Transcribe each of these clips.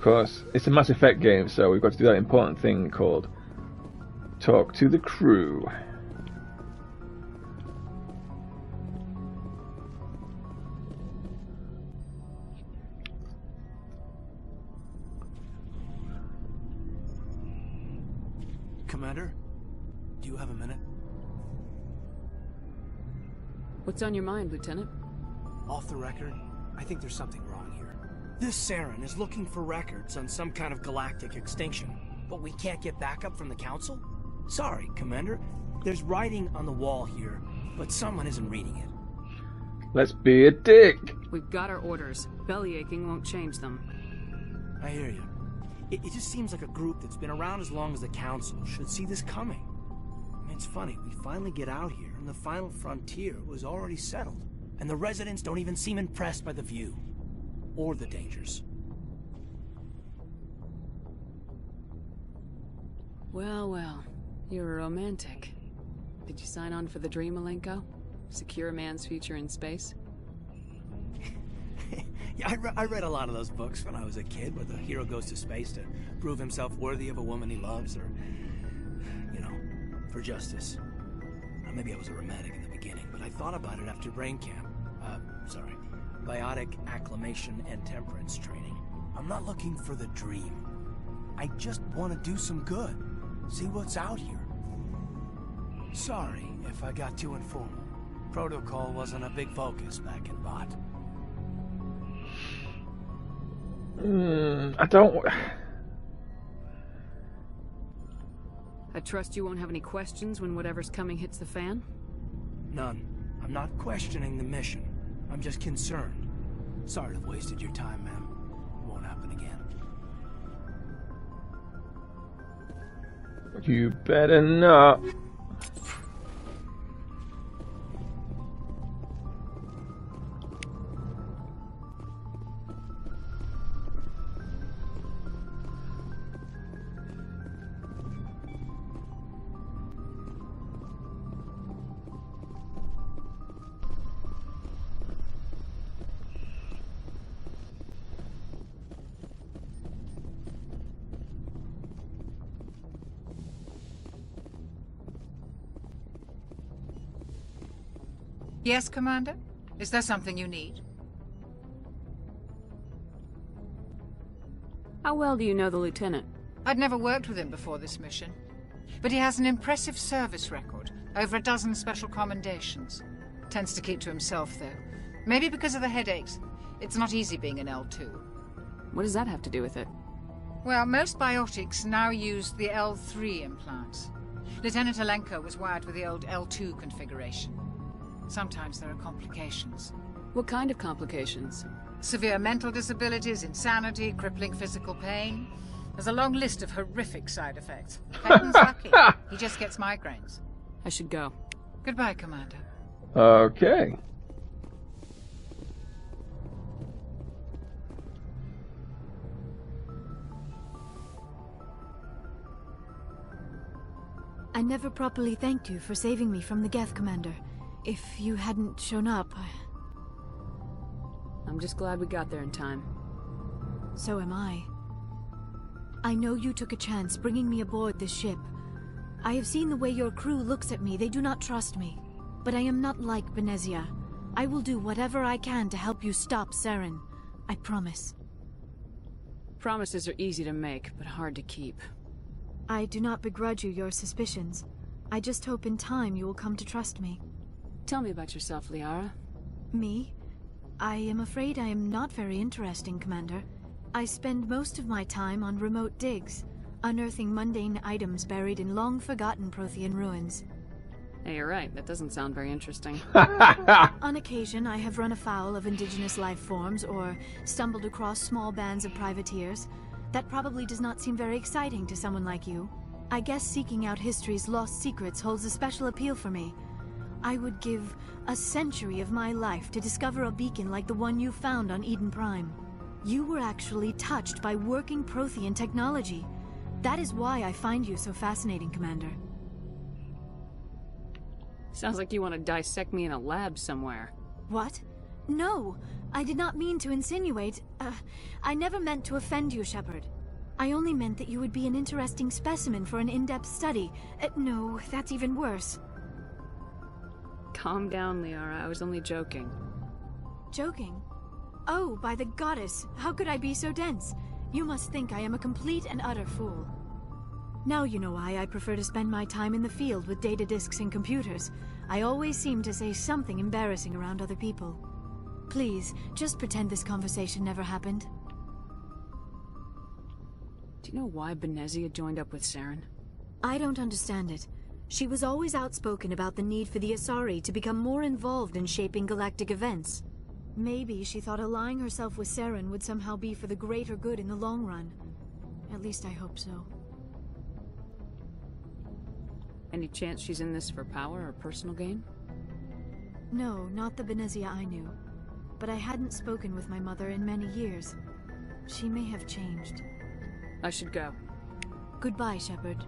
course, it's a Mass Effect game, so we've got to do that important thing called talk to the crew. Commander, do you have a minute? What's on your mind, Lieutenant? Off the record, I think there's something wrong here. This Saren is looking for records on some kind of galactic extinction, but we can't get backup from the Council? Sorry, Commander. There's writing on the wall here, but someone isn't reading it. Let's be a dick. We've got our orders. Bellyaching won't change them. I hear you. It just seems like a group that's been around as long as the Council should see this coming. I mean, it's funny, we finally get out here, and the final frontier was already settled. And the residents don't even seem impressed by the view. Or the dangers. Well, well. You're a romantic. Did you sign on for the dream, Malenko? Secure a man's future in space? Yeah, I read a lot of those books when I was a kid, where the hero goes to space to prove himself worthy of a woman he loves, or, you know, for justice. Maybe I was a romantic in the beginning, but I thought about it after brain camp. Biotic acclimation and temperance training. I'm not looking for the dream. I just want to do some good. See what's out here. Sorry if I got too informal. Protocol wasn't a big focus back in Bot. I don't... I trust you won't have any questions when whatever's coming hits the fan? None. I'm not questioning the mission. I'm just concerned. Sorry to have wasted your time, ma'am. It won't happen again. You better not. Yes, Commander? Is there something you need? How well do you know the Lieutenant? I'd never worked with him before this mission. But he has an impressive service record. Over a dozen special commendations. Tends to keep to himself, though. Maybe because of the headaches. It's not easy being an L2. What does that have to do with it? Well, most biotics now use the L3 implants. Lieutenant Alenko was wired with the old L2 configuration. Sometimes there are complications. What kind of complications? Severe mental disabilities, insanity, crippling physical pain. There's a long list of horrific side effects. Peyton's lucky. He just gets migraines. I should go. Goodbye, Commander. Okay. I never properly thanked you for saving me from the Geth, Commander. If you hadn't shown up... I'm just glad we got there in time. So am I. I know you took a chance bringing me aboard this ship. I have seen the way your crew looks at me. They do not trust me. But I am not like Benezia. I will do whatever I can to help you stop Saren. I promise. Promises are easy to make, but hard to keep. I do not begrudge you your suspicions. I just hope in time you will come to trust me. Tell me about yourself, Liara. Me? I am afraid I am not very interesting, Commander. I spend most of my time on remote digs, unearthing mundane items buried in long-forgotten Prothean ruins. Hey, you're right. That doesn't sound very interesting. On occasion, I have run afoul of indigenous life forms or stumbled across small bands of privateers. That probably does not seem very exciting to someone like you. I guess seeking out history's lost secrets holds a special appeal for me. I would give a century of my life to discover a beacon like the one you found on Eden Prime. You were actually touched by working Prothean technology. That is why I find you so fascinating, Commander. Sounds like you want to dissect me in a lab somewhere. What? No, I did not mean to insinuate. I never meant to offend you, Shepard. I only meant that you would be an interesting specimen for an in-depth study. No, that's even worse. Calm down, Liara. I was only joking. Joking? Oh, by the goddess, how could I be so dense? You must think I am a complete and utter fool. Now you know why I prefer to spend my time in the field with data disks and computers. I always seem to say something embarrassing around other people. Please, just pretend this conversation never happened. Do you know why Benezia joined up with Saren? I don't understand it. She was always outspoken about the need for the Asari to become more involved in shaping galactic events. Maybe she thought allying herself with Saren would somehow be for the greater good in the long run. At least I hope so. Any chance she's in this for power or personal gain? No, not the Benezia I knew. But I hadn't spoken with my mother in many years. She may have changed. I should go. Goodbye, Shepard.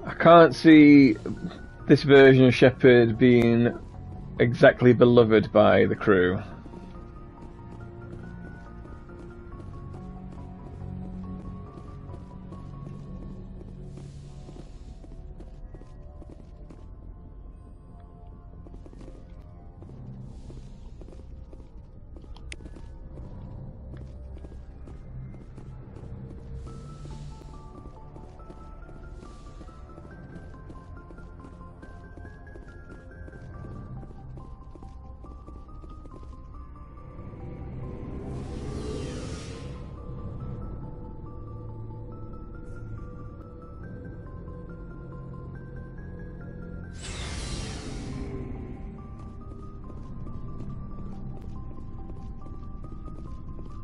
I can't see this version of Shepard being exactly beloved by the crew.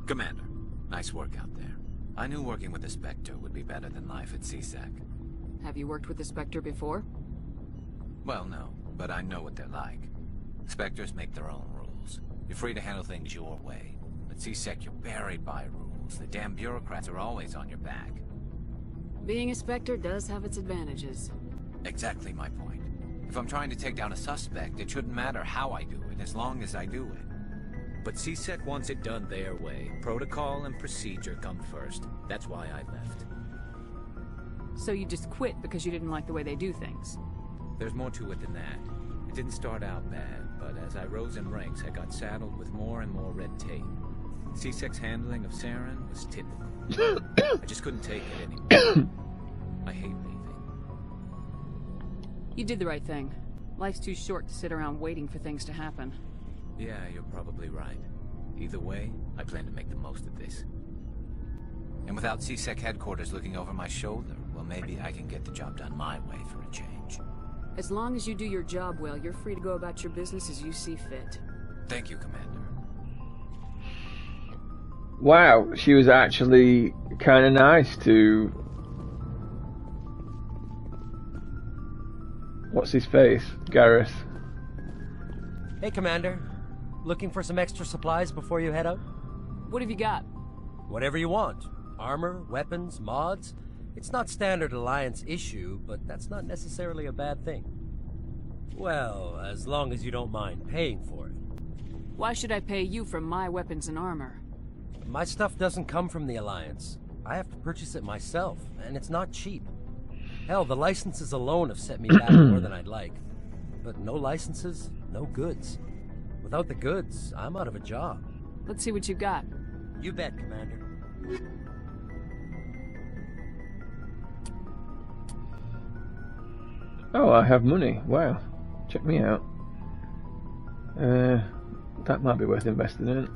Commander, nice work out there. I knew working with the Spectre would be better than life at CSEC. Have you worked with the Spectre before? Well, no, but I know what they're like. Spectres make their own rules. You're free to handle things your way. At CSEC, you're buried by rules. The damn bureaucrats are always on your back. Being a Spectre does have its advantages. Exactly my point. If I'm trying to take down a suspect, it shouldn't matter how I do it, as long as I do it. But CSEC wants it done their way. Protocol and procedure come first. That's why I left. So you just quit because you didn't like the way they do things? There's more to it than that. It didn't start out bad, but as I rose in ranks, I got saddled with more and more red tape. CSEC's handling of Saren was typical. I just couldn't take it anymore. I hate leaving. You did the right thing. Life's too short to sit around waiting for things to happen. Yeah, you're probably right. Either way, I plan to make the most of this. And without CSEC headquarters looking over my shoulder, well, maybe I can get the job done my way for a change. As long as you do your job well, you're free to go about your business as you see fit. Thank you, Commander. Wow, she was actually kind of nice to... What's his face? Gareth. Hey, Commander. Looking for some extra supplies before you head out? What have you got? Whatever you want. Armor, weapons, mods. It's not standard Alliance issue, but that's not necessarily a bad thing. Well, as long as you don't mind paying for it. Why should I pay you for my weapons and armor? My stuff doesn't come from the Alliance. I have to purchase it myself, and it's not cheap. Hell, the licenses alone have set me back more than I'd like. But no licenses, no goods. Without the goods, I'm out of a job. Let's see what you got. You bet, Commander. Oh, I have money. Wow. Check me out. That might be worth investing in.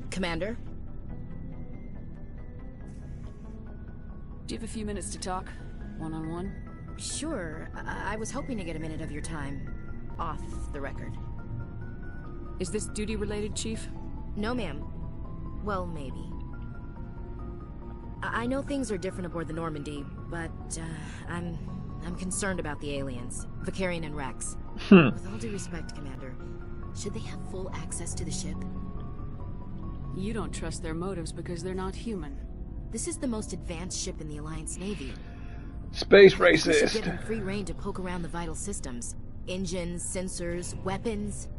Commander? Do you have a few minutes to talk? One-on-one? Sure. I was hoping to get a minute of your time. Off the record. Is this duty-related, Chief? No, ma'am. Well, maybe. I know things are different aboard the Normandy, but, I'm concerned about the aliens. Vicarian and Rex. With all due respect, Commander, should they have full access to the ship? You don't trust their motives because they're not human. This is the most advanced ship in the Alliance Navy. Space We should racist. give them free rein to poke around the vital systems. Engines, sensors, weapons.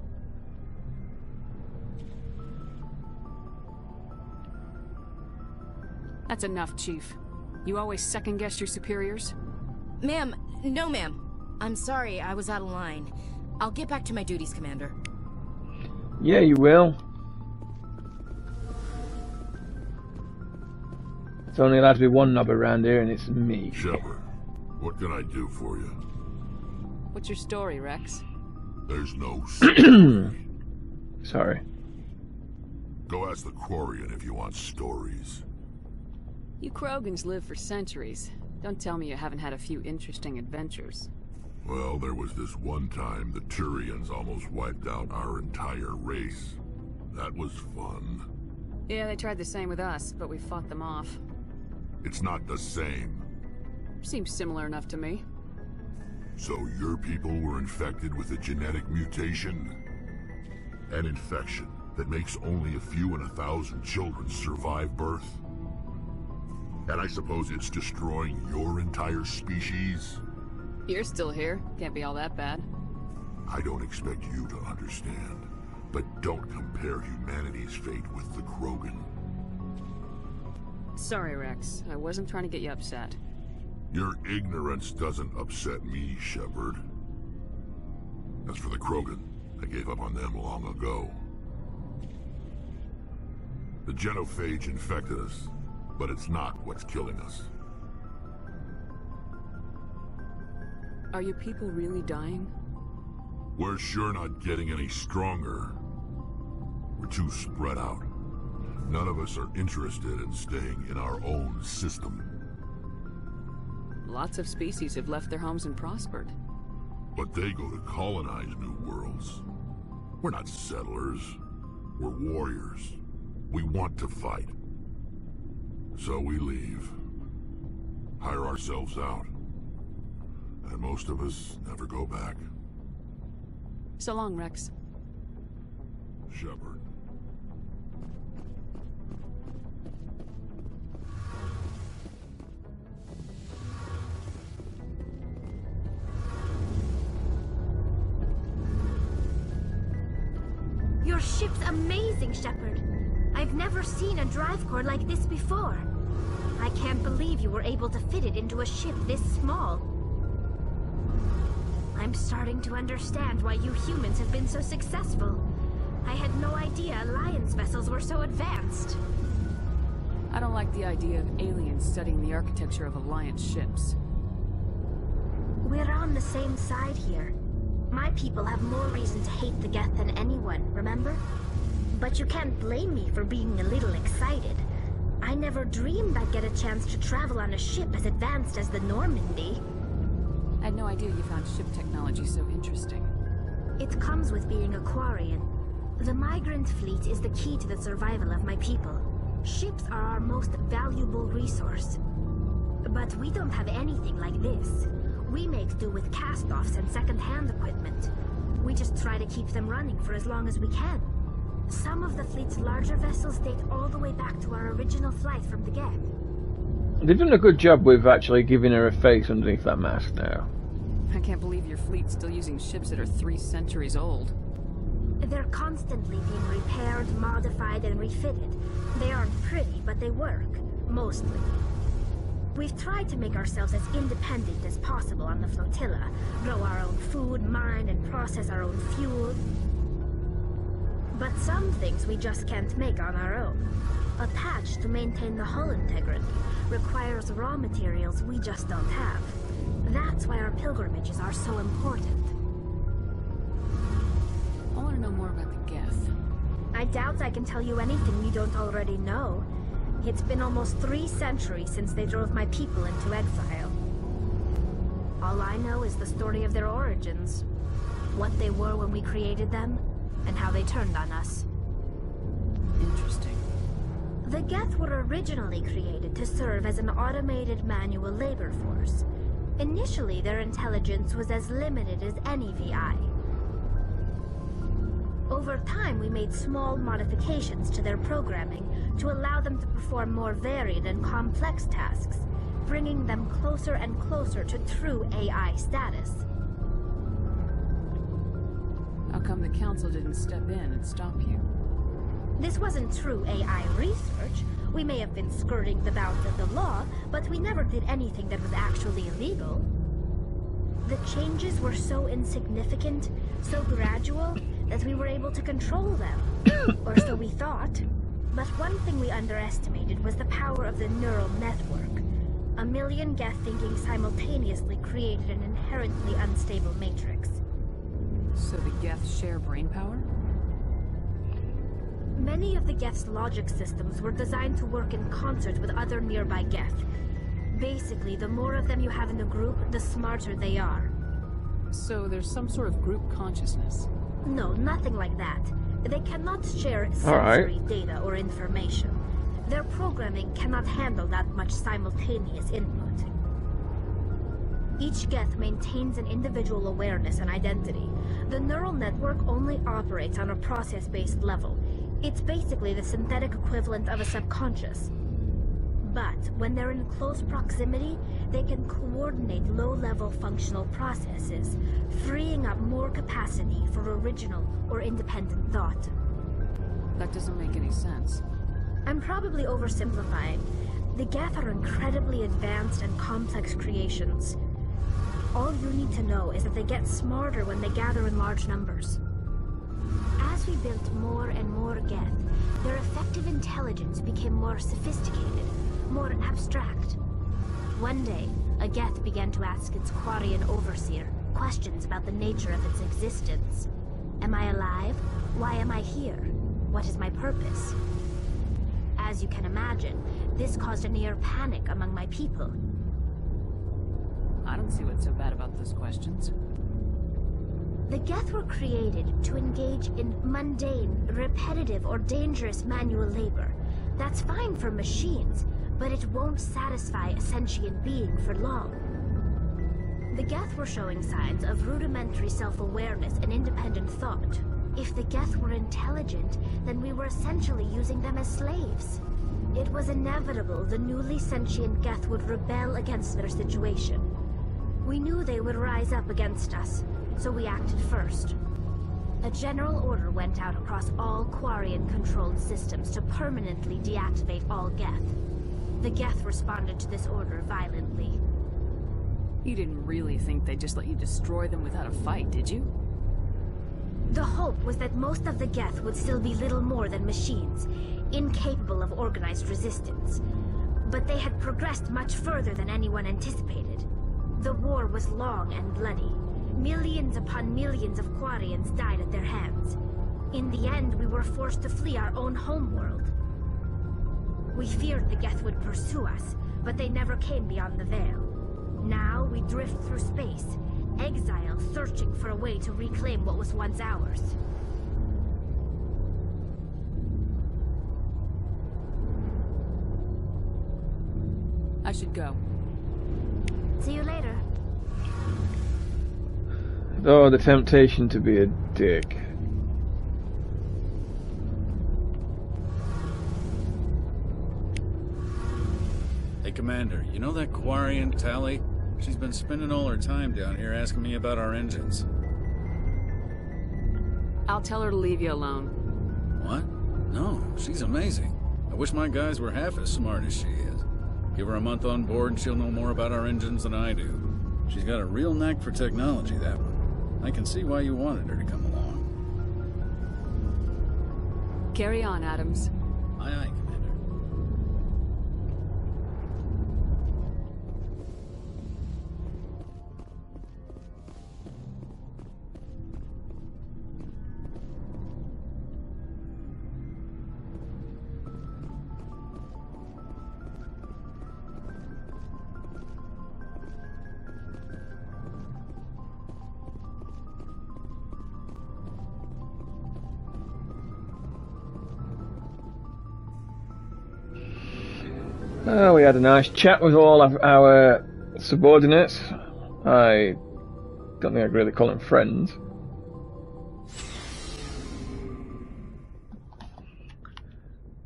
That's enough, Chief. You always second-guess your superiors? Ma'am, no ma'am. I'm sorry, I was out of line. I'll get back to my duties, Commander. Yeah, you will. It's only allowed to be one knob around here, and it's me. Shepard, what can I do for you? What's your story, Rex? There's no story. Sorry. Go ask the Quarian if you want stories. You Krogans live for centuries. Don't tell me you haven't had a few interesting adventures. Well, there was this one time the Turians almost wiped out our entire race. That was fun. Yeah, they tried the same with us, but we fought them off. It's not the same. Seems similar enough to me. So your people were infected with a genetic mutation? An infection that makes only a few in 1,000 children survive birth? And I suppose it's destroying your entire species? You're still here. Can't be all that bad. I don't expect you to understand, but don't compare humanity's fate with the Krogan. Sorry, Rex. I wasn't trying to get you upset. Your ignorance doesn't upset me, Shepard. As for the Krogan, I gave up on them long ago. The genophage infected us, but it's not what's killing us. Are your people really dying? We're sure not getting any stronger. We're too spread out. None of us are interested in staying in our own system. Lots of species have left their homes and prospered. But they go to colonize new worlds. We're not settlers. We're warriors. We want to fight. So we leave. Hire ourselves out. And most of us never go back. So long, Rex. Shepard. Your ship's amazing, Shepard. I've never seen a drive core like this before. I can't believe you were able to fit it into a ship this small. I'm starting to understand why you humans have been so successful. I had no idea Alliance vessels were so advanced. I don't like the idea of aliens studying the architecture of Alliance ships. We're on the same side here. My people have more reason to hate the Geth than anyone, remember? But you can't blame me for being a little excited. I never dreamed I'd get a chance to travel on a ship as advanced as the Normandy. I had no idea you found ship technology so interesting. It comes with being a Quarian. The migrant fleet is the key to the survival of my people. Ships are our most valuable resource. But we don't have anything like this. We make do with cast-offs and second-hand equipment. We just try to keep them running for as long as we can. Some of the fleet's larger vessels date all the way back to our original flight from the Geth. They've done a good job with actually giving her a face underneath that mask now. I can't believe your fleet's still using ships that are 3 centuries old. They're constantly being repaired, modified, and refitted. They aren't pretty, but they work. Mostly. We've tried to make ourselves as independent as possible on the flotilla. Grow our own food, mine, and process our own fuel. But some things we just can't make on our own. A patch to maintain the hull integrity requires raw materials we just don't have. That's why our pilgrimages are so important. I want to know more about the Geth. I doubt I can tell you anything you don't already know. It's been almost 3 centuries since they drove my people into exile. All I know is the story of their origins. What they were when we created them, and how they turned on us. Interesting. The Geth were originally created to serve as an automated manual labor force. Initially, their intelligence was as limited as any VI. Over time, we made small modifications to their programming to allow them to perform more varied and complex tasks, bringing them closer and closer to true AI status. How come the Council didn't step in and stop you? This wasn't true AI research. We may have been skirting the bounds of the law, but we never did anything that was actually illegal. The changes were so insignificant, so gradual, that we were able to control them. Or so we thought. But one thing we underestimated was the power of the neural network. 1 million Geth thinking simultaneously created an inherently unstable matrix. So the Geth share brain power? Many of the Geth's logic systems were designed to work in concert with other nearby Geth. Basically, the more of them you have in the group, the smarter they are. So there's some sort of group consciousness? No, nothing like that. They cannot share sensory data or information. Their programming cannot handle that much simultaneous input. Each Geth maintains an individual awareness and identity. The neural network only operates on a process-based level. It's basically the synthetic equivalent of a subconscious. But when they're in close proximity, they can coordinate low-level functional processes, freeing up more capacity for original or independent thought. That doesn't make any sense. I'm probably oversimplifying. The Geth are incredibly advanced and complex creations. All you need to know is that they get smarter when they gather in large numbers. As we built more and more Geth, their effective intelligence became more sophisticated, more abstract. One day, a Geth began to ask its Quarian overseer questions about the nature of its existence. Am I alive? Why am I here? What is my purpose? As you can imagine, this caused a near panic among my people. I don't see what's so bad about those questions. The Geth were created to engage in mundane, repetitive, or dangerous manual labor. That's fine for machines, but it won't satisfy a sentient being for long. The Geth were showing signs of rudimentary self-awareness and independent thought. If the Geth were intelligent, then we were essentially using them as slaves. It was inevitable the newly sentient Geth would rebel against their situation. We knew they would rise up against us, so we acted first. A general order went out across all Quarian-controlled systems to permanently deactivate all Geth. The Geth responded to this order violently. You didn't really think they'd just let you destroy them without a fight, did you? The hope was that most of the Geth would still be little more than machines, incapable of organized resistance. But they had progressed much further than anyone anticipated. The war was long and bloody. Millions upon millions of Quarians died at their hands. In the end, we were forced to flee our own homeworld. We feared the Geth would pursue us, but they never came beyond the Veil. Now we drift through space, exile searching for a way to reclaim what was once ours. I should go. See you later. Oh, the temptation to be a dick. Hey, Commander, you know that Quarian, Tally? She's been spending all her time down here asking me about our engines. I'll tell her to leave you alone. What? No, she's amazing. I wish my guys were half as smart as she is. Give her a month on board and she'll know more about our engines than I do. She's got a real knack for technology, that one. I can see why you wanted her to come along. Carry on, Adams. Aye, aye, Commander. Oh, we had a nice chat with all of our subordinates. I don't think I'd really call them friends.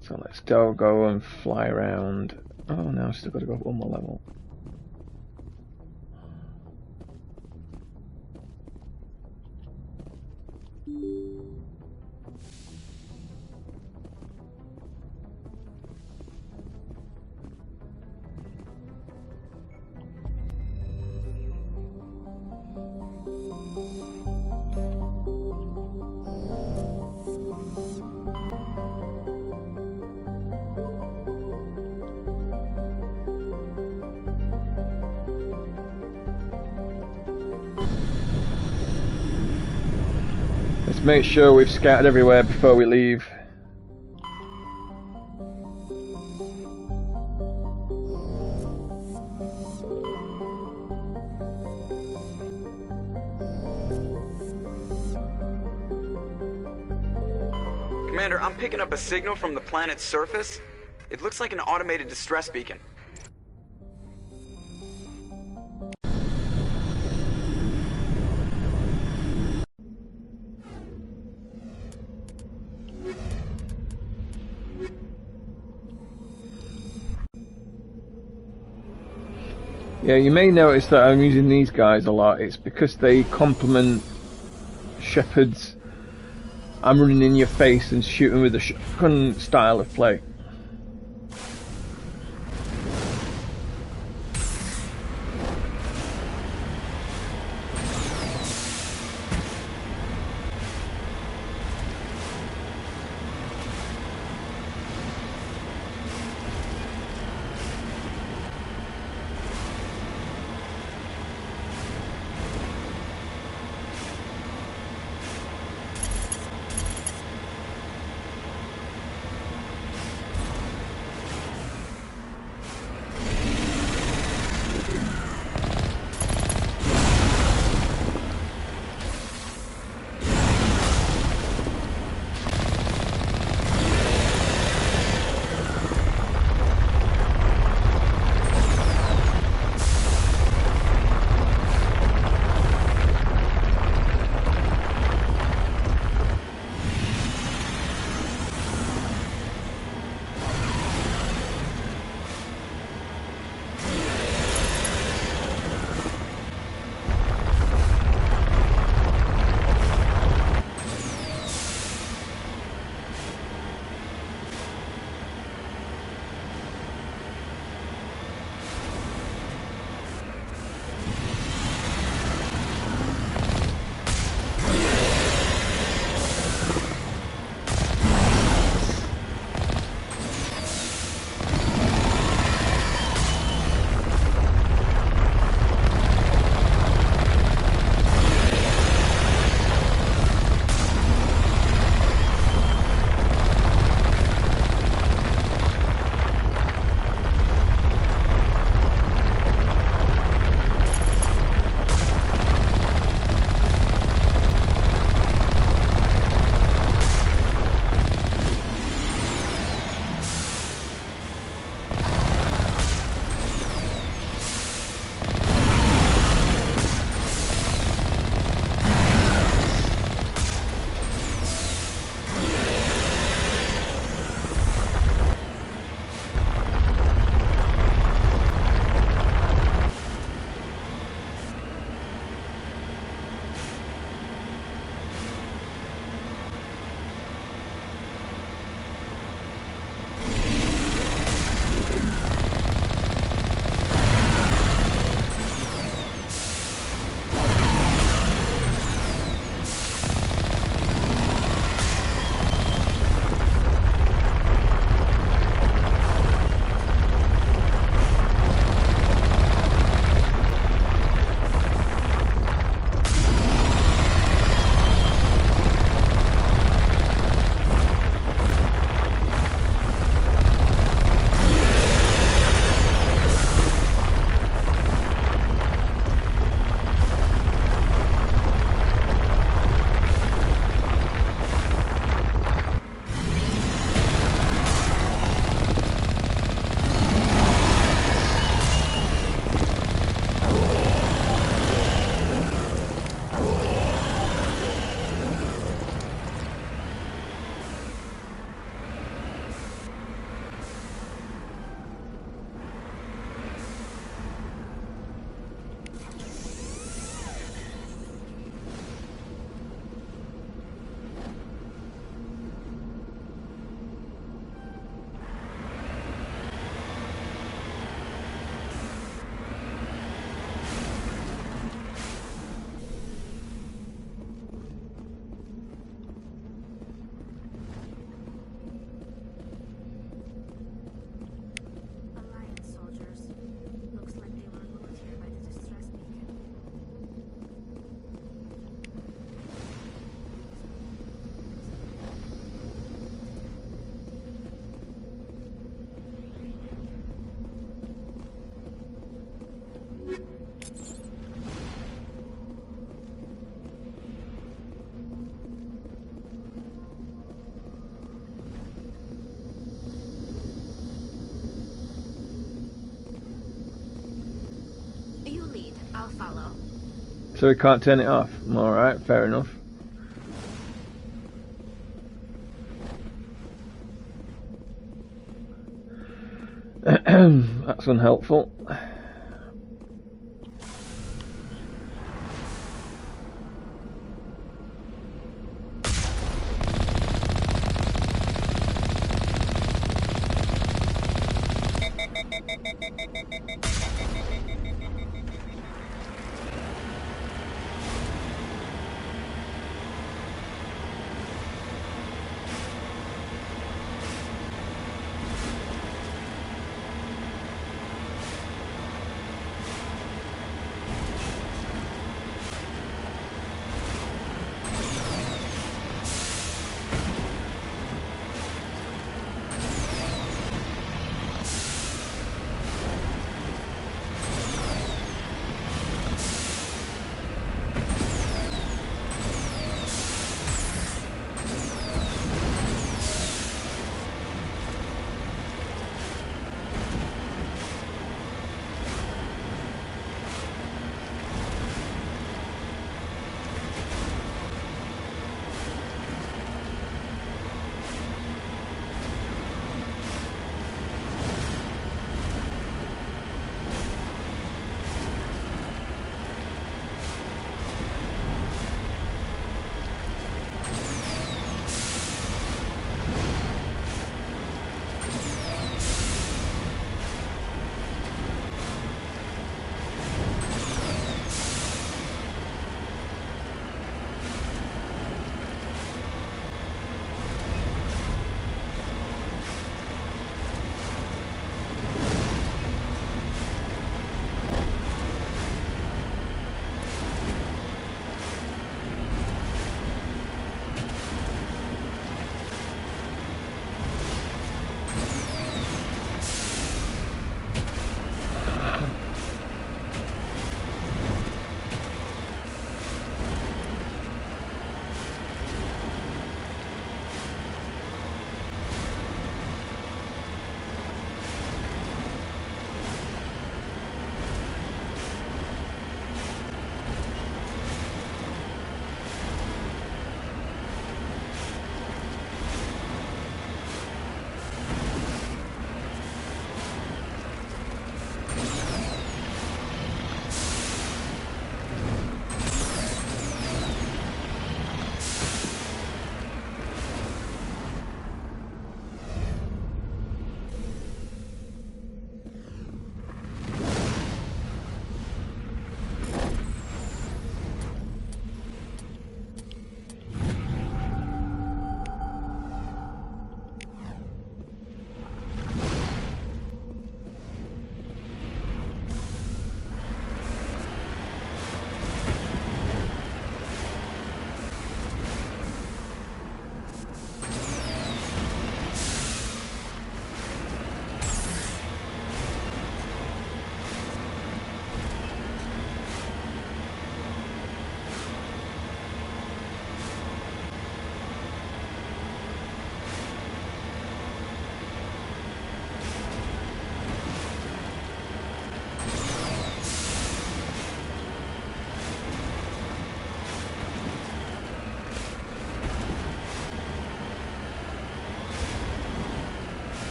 So let's still go and fly around. Oh no, I've still got to go up one more level. Let's make sure we've scattered everywhere before we leave. Commander, I'm picking up a signal from the planet's surface. It looks like an automated distress beacon. Yeah, you may notice that I'm using these guys a lot. It's because they complement Shepard's I'm running in your face and shooting with a shotgun style of play. I'll follow. So we can't turn it off. Alright, fair enough. That's unhelpful.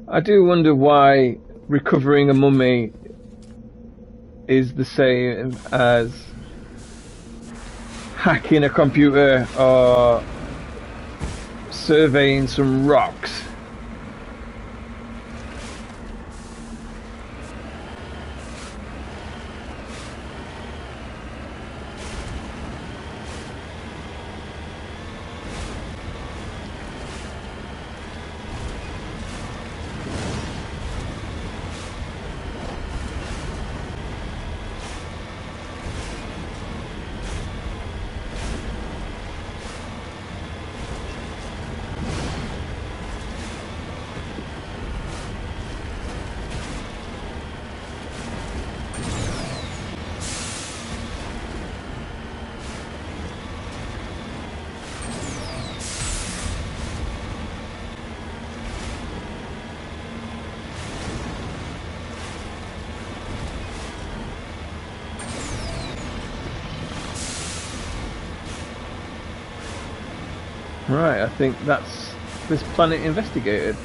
I do wonder why recovering a mummy is the same as hacking a computer or surveying some rocks. Right, I think that's this planet investigated.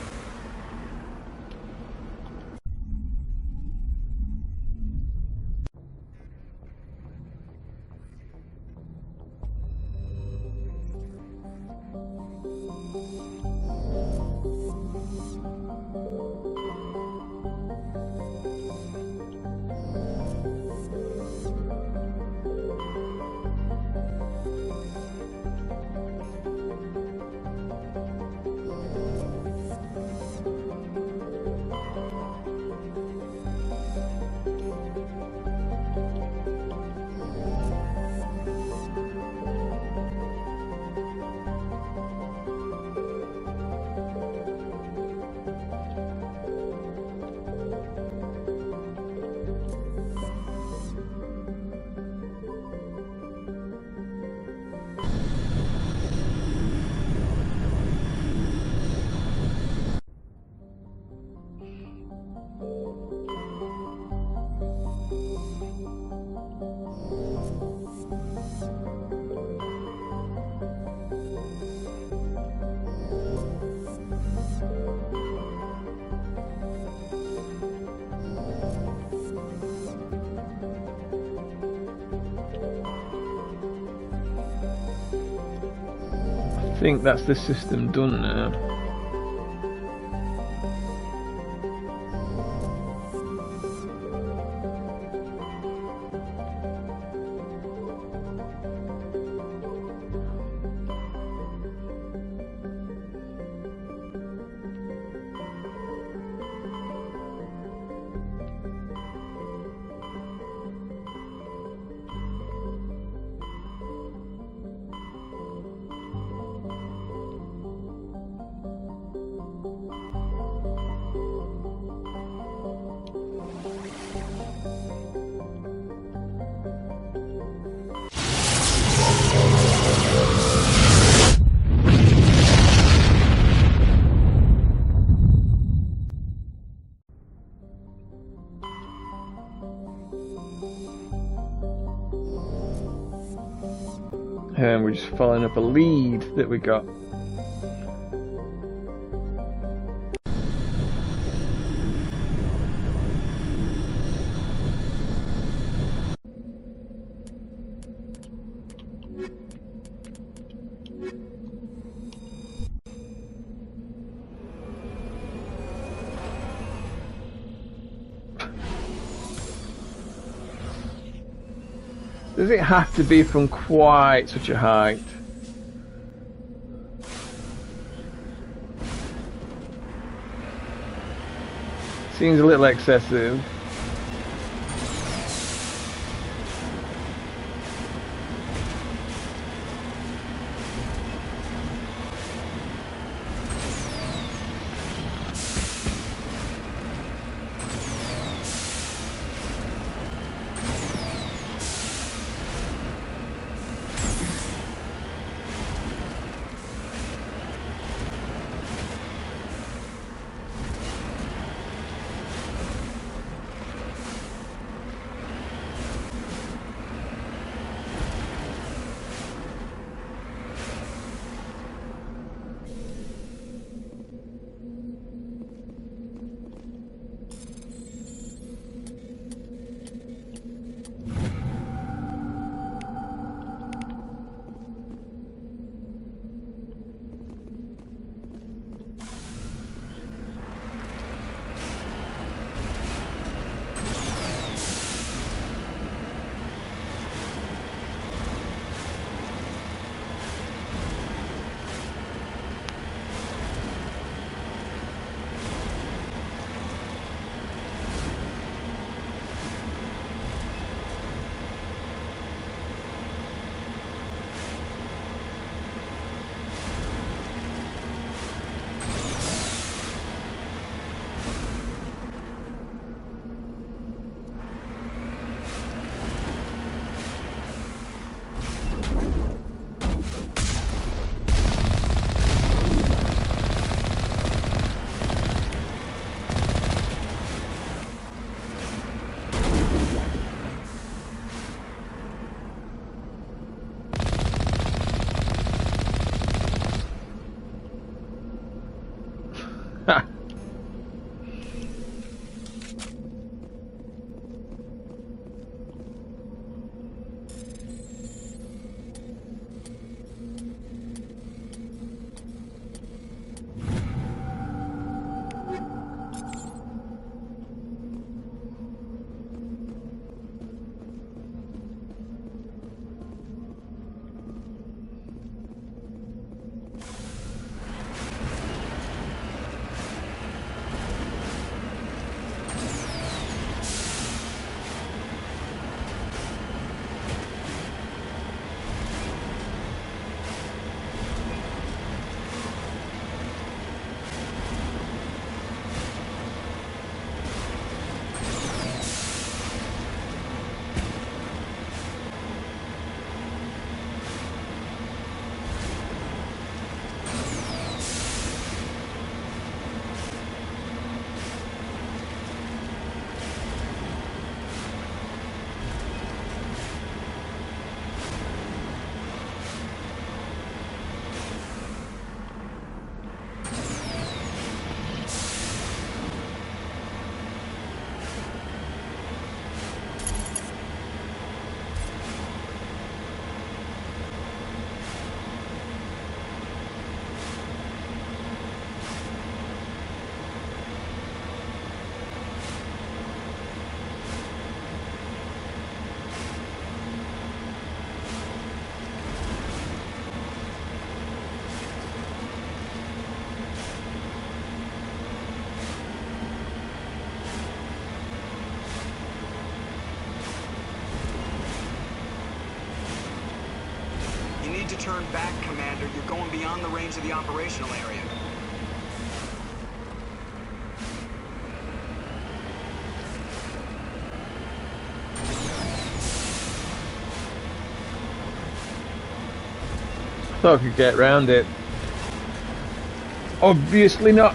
I think that's the system done now. And we're just following up a lead that we got. Does it have to be from quite such a height? Seems a little excessive. To turn back, Commander. You're going beyond the range of the operational area. Thought I could get around it. Obviously not.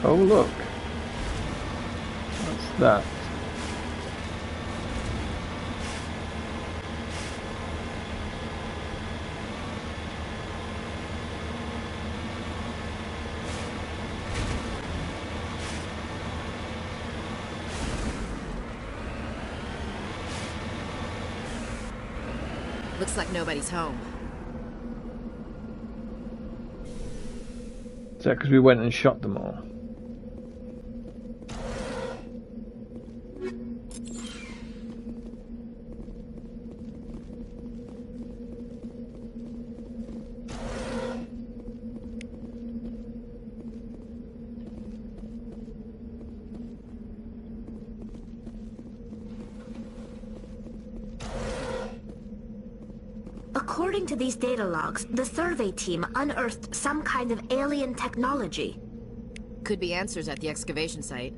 Oh look. What's that? Looks like nobody's home. Is that because we went and shot them all? According to these data logs, the survey team unearthed some kind of alien technology. Could be answers at the excavation site.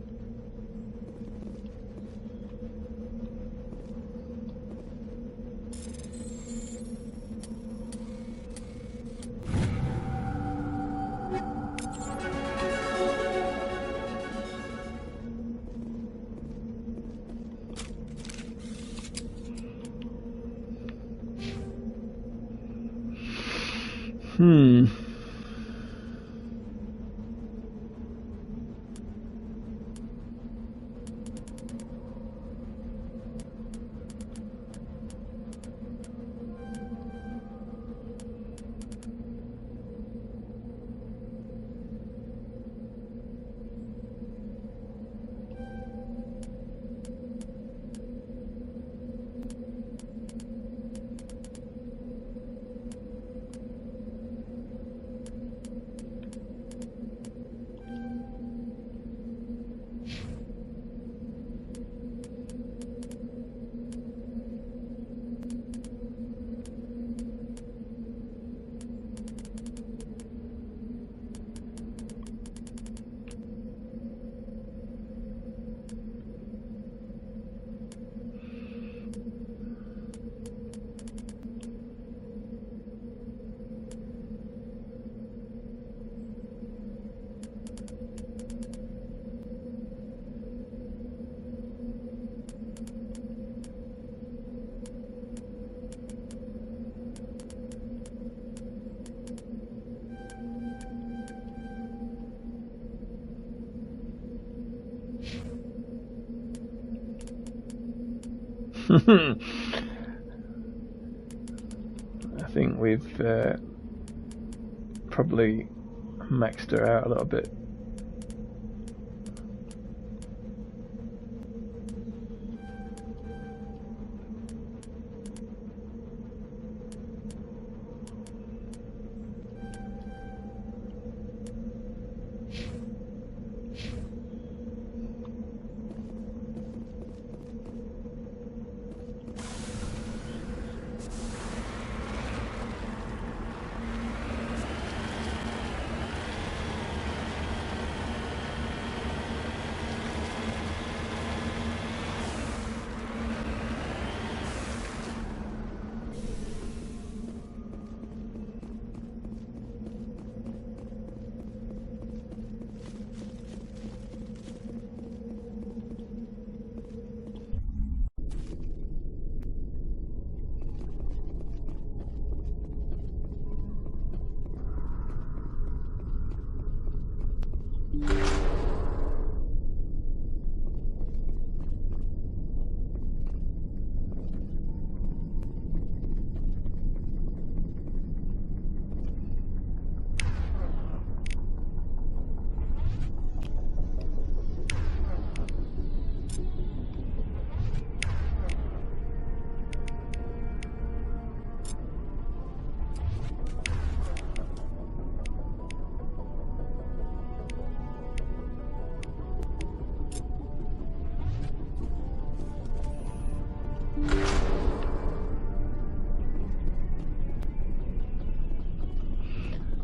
I think we've probably maxed her out a little bit.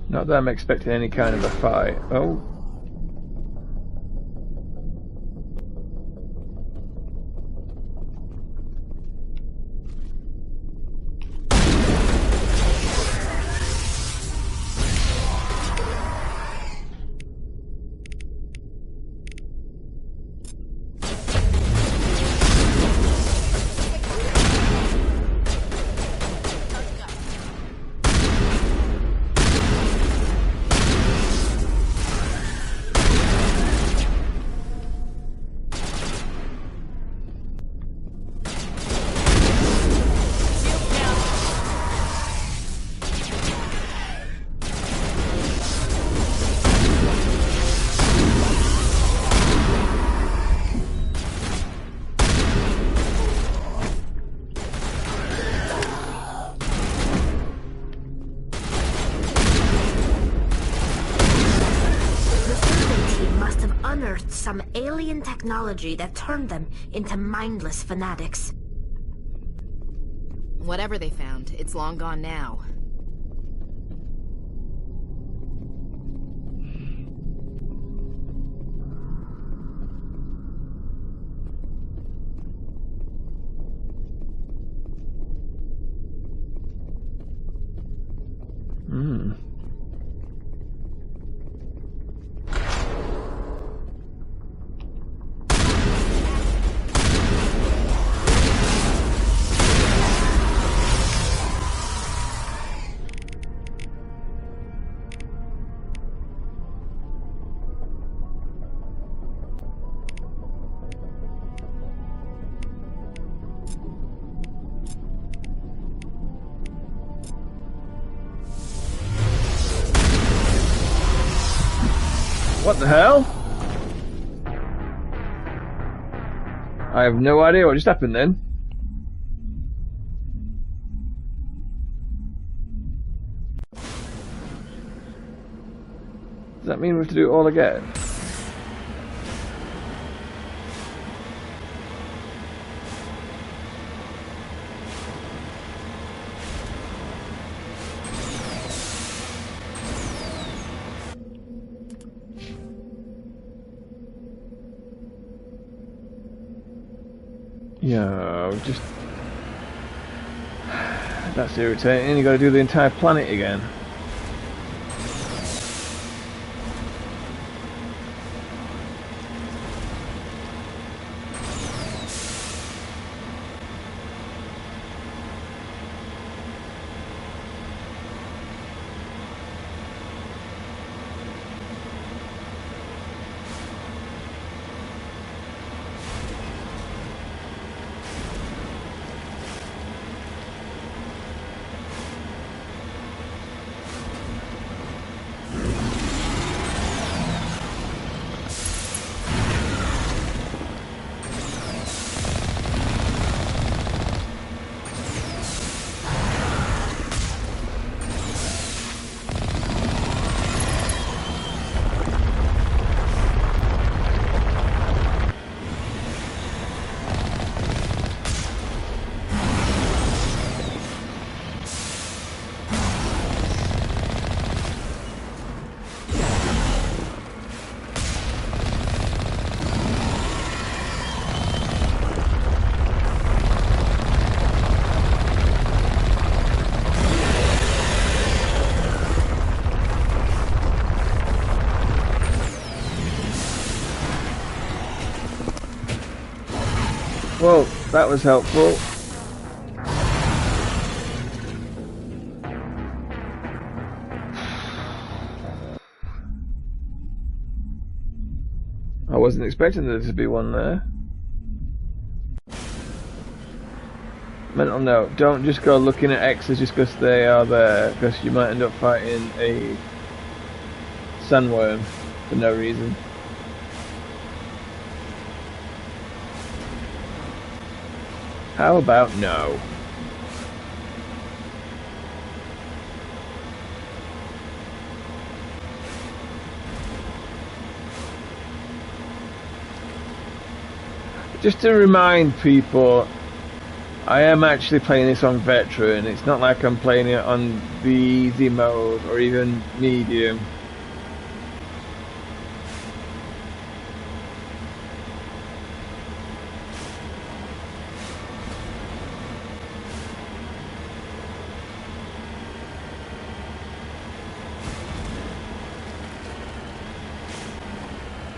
Not that I'm expecting any kind of a fight. Oh. unearthed some alien technology that turned them into mindless fanatics. Whatever they found, it's long gone now. What the hell? I have no idea what just happened then. Does that mean we have to do it all again? Yeah, just... That's irritating. You gotta do the entire planet again. Well, that was helpful. I wasn't expecting there to be one there. Mental note, don't just go looking at X's just because they are there, because you might end up fighting a sandworm for no reason. How about no? Just to remind people, I am actually playing this on Veteran. It's not like I'm playing it on the easy mode or even medium.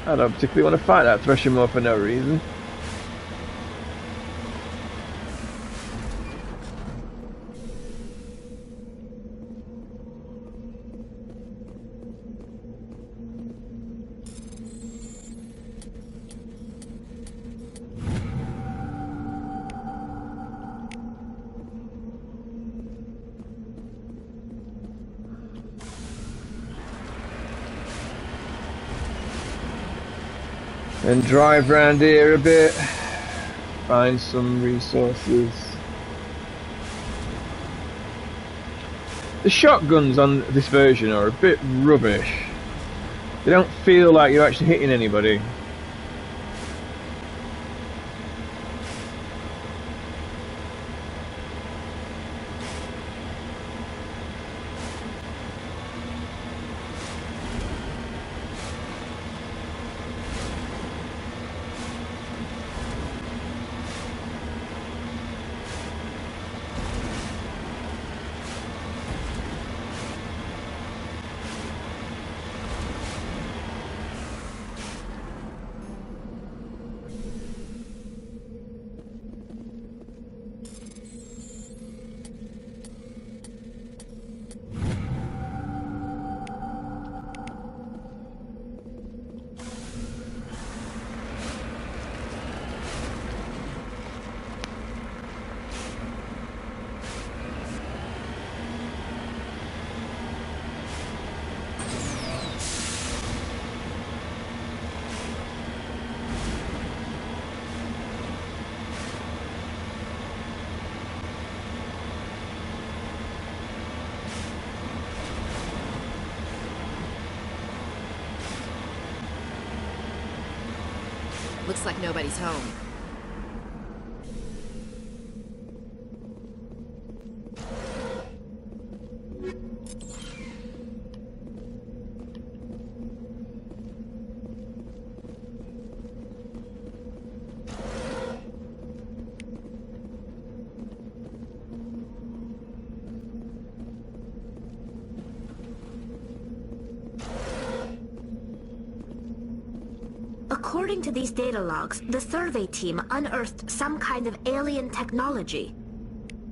I don't particularly want to fight that Thresher for no reason. And drive around here a bit, find some resources. The shotguns on this version are a bit rubbish. They don't feel like you're actually hitting anybody. Looks like nobody's home. According to these data logs, the survey team unearthed some kind of alien technology.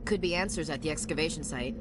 Could be answers at the excavation site.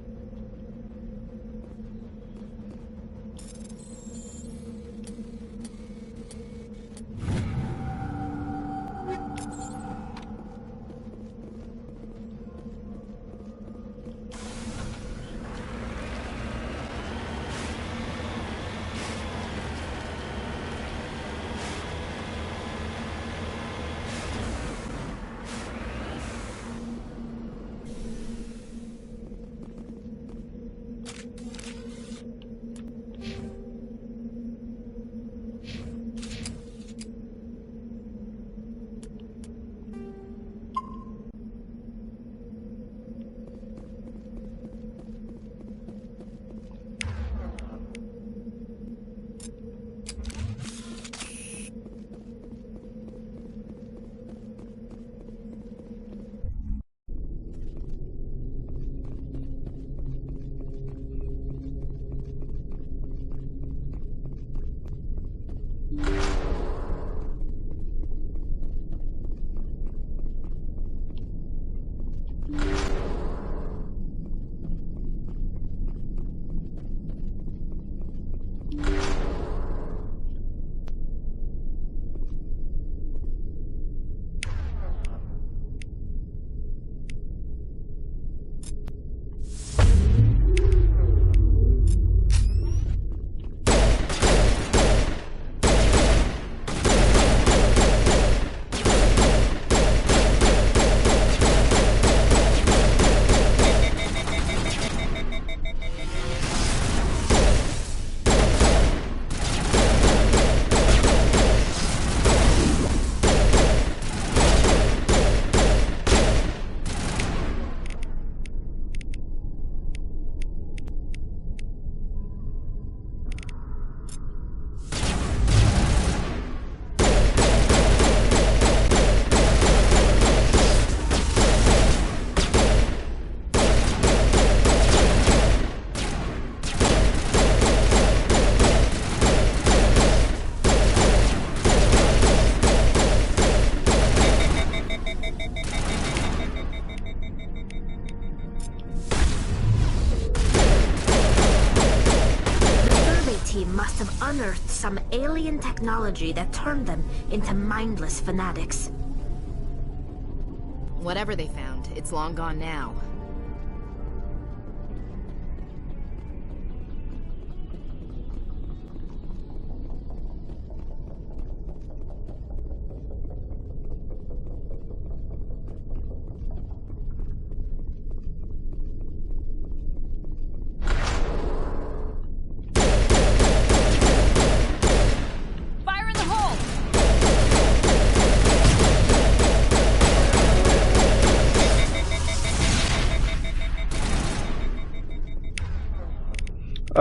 Unearthed some alien technology that turned them into mindless fanatics. Whatever they found, it's long gone now.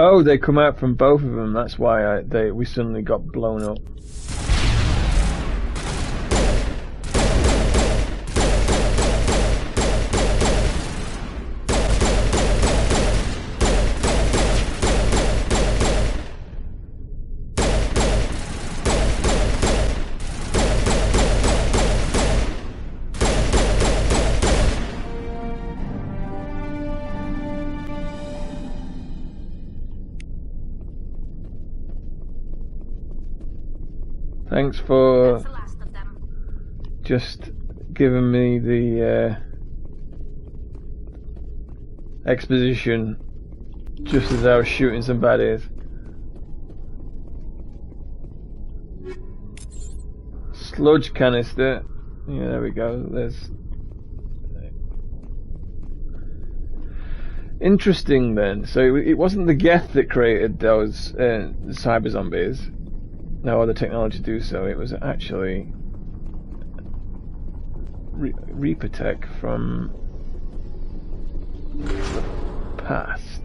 Oh, they come out from both of them. That's why we suddenly got blown up. Thanks for just giving me the exposition just as I was shooting some baddies. Sludge canister. Yeah, there we go. There's interesting then. So it wasn't the Geth that created those cyber zombies. No other technology to do so. It was actually Reaper tech from the past.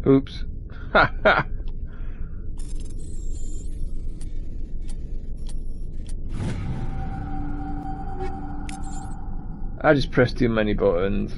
Oops. Ha ha. I just pressed too many buttons.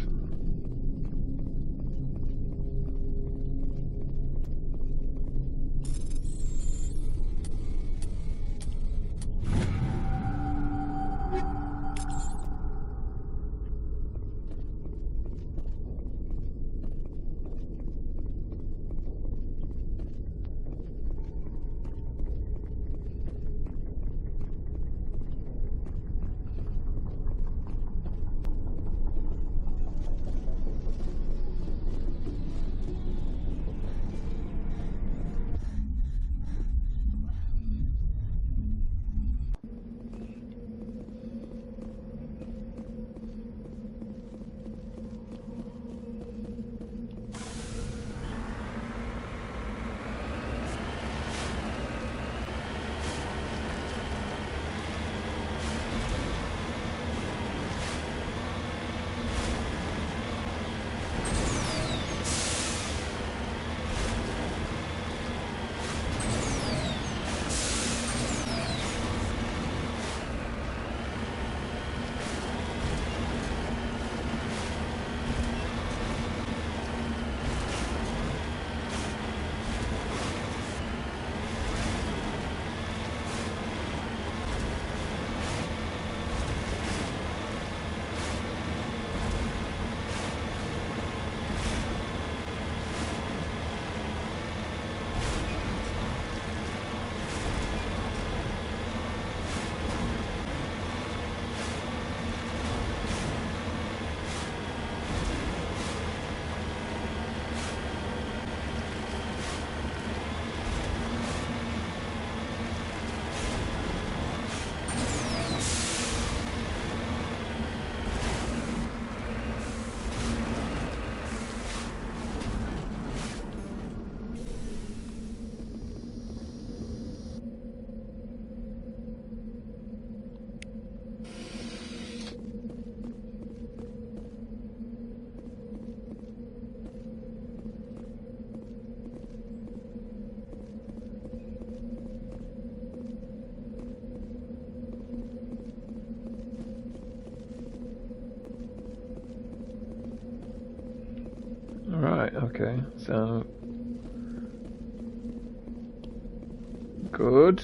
Okay, so good.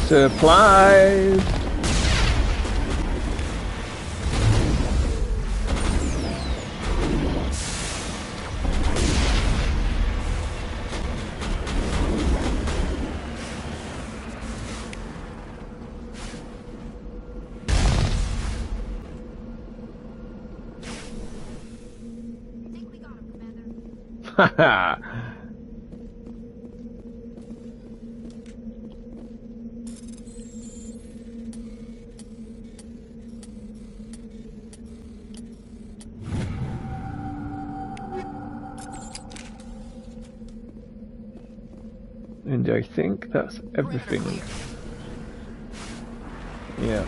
Supplies. Haha. And I think that's everything. Yeah.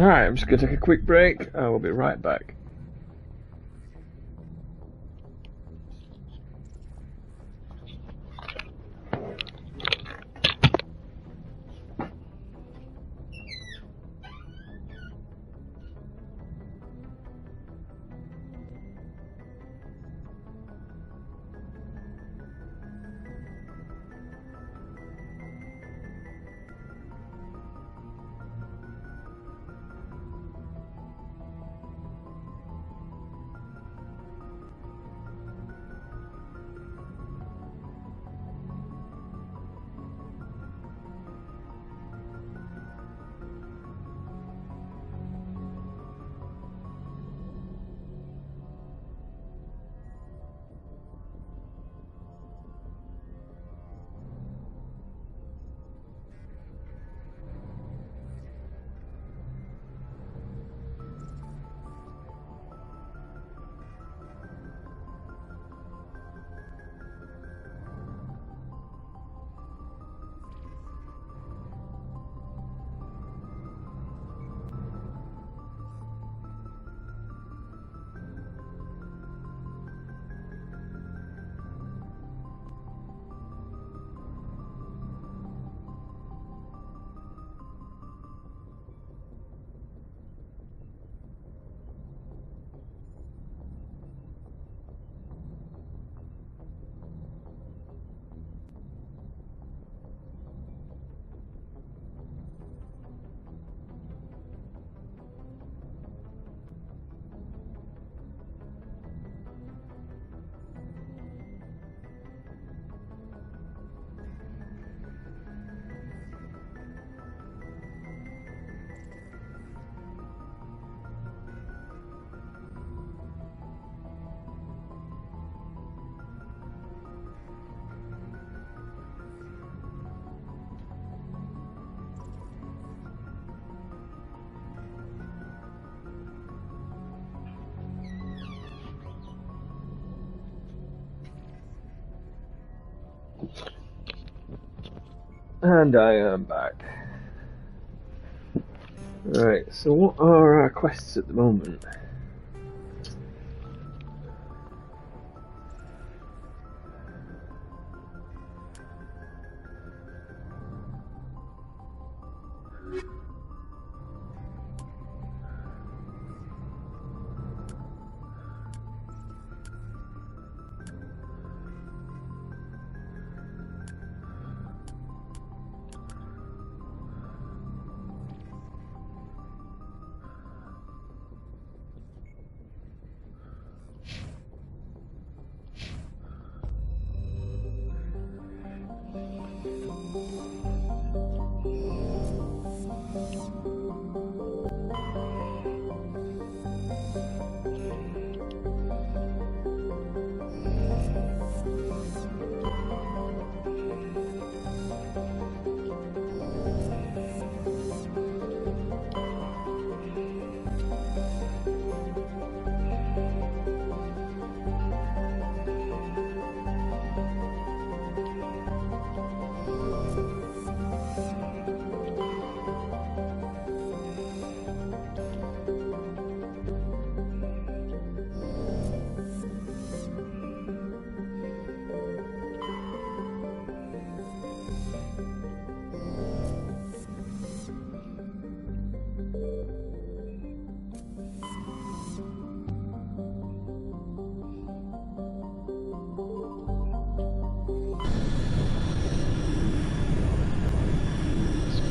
Alright, I'm just going to take a quick break. I will be right back. And I am back. Right, so what are our quests at the moment?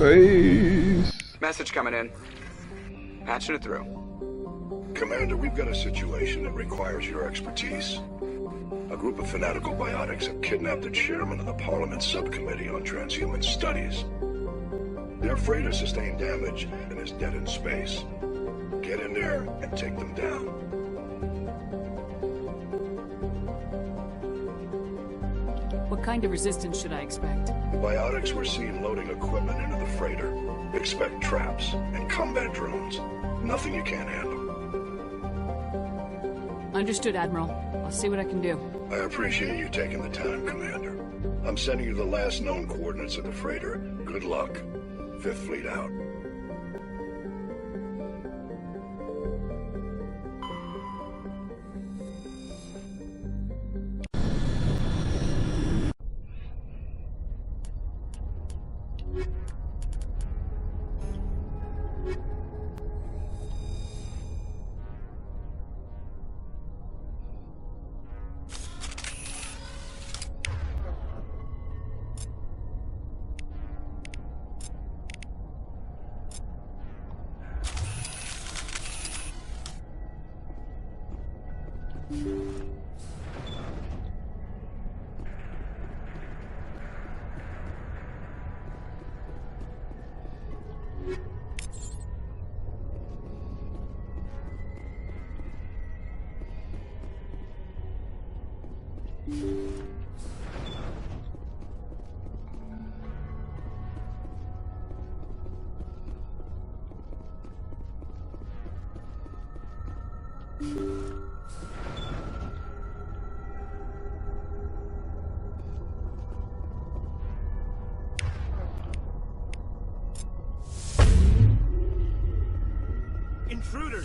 Space. Message coming in. Patching it through. Commander, we've got a situation that requires your expertise. A group of fanatical biotics have kidnapped the chairman of the Parliament Subcommittee on Transhuman Studies. Their freighter sustained damage and is dead in space. Get in there and take them down. What kind of resistance should I expect? The biotics were seen loading equipment into the freighter. Expect traps and combat drones. Nothing you can't handle. Understood, Admiral. I'll see what I can do. I appreciate you taking the time, Commander. I'm sending you the last known coordinates of the freighter. Good luck. 5th Fleet out. Intruders!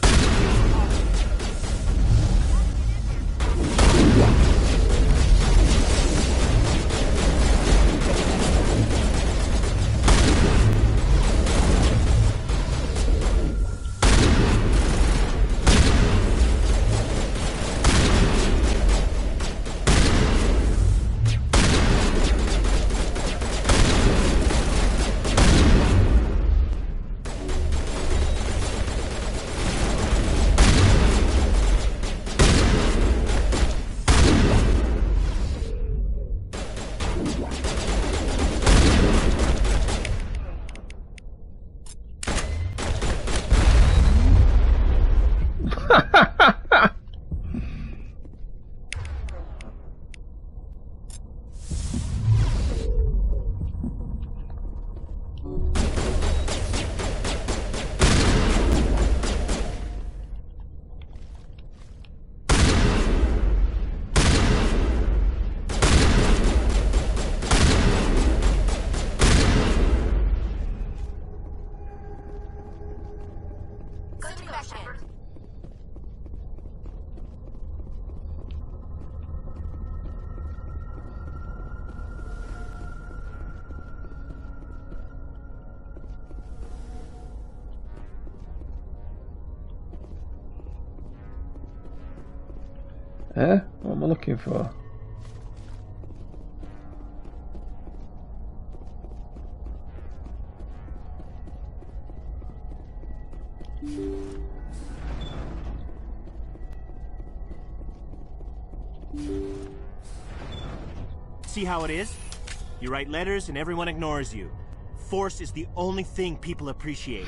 Huh? What am I looking for? See how it is? You write letters and everyone ignores you. Force is the only thing people appreciate.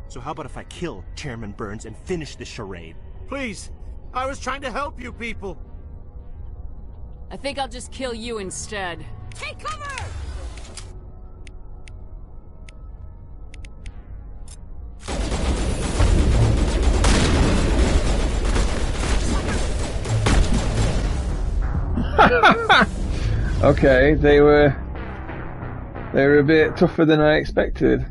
So how about if I kill Chairman Burns and finish this charade? Please! I was trying to help you people! I think I'll just kill you instead. Take cover! Okay, they were a bit tougher than I expected.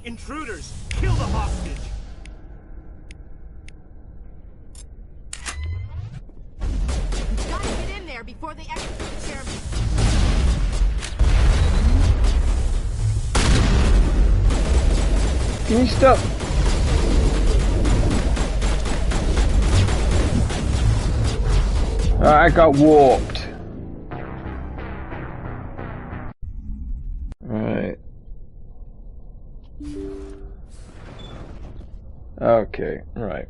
Intruders! Kill the hostage! You've got to get in there before they execute the chairman. Can you stop? I got warped. Right. Okay, right.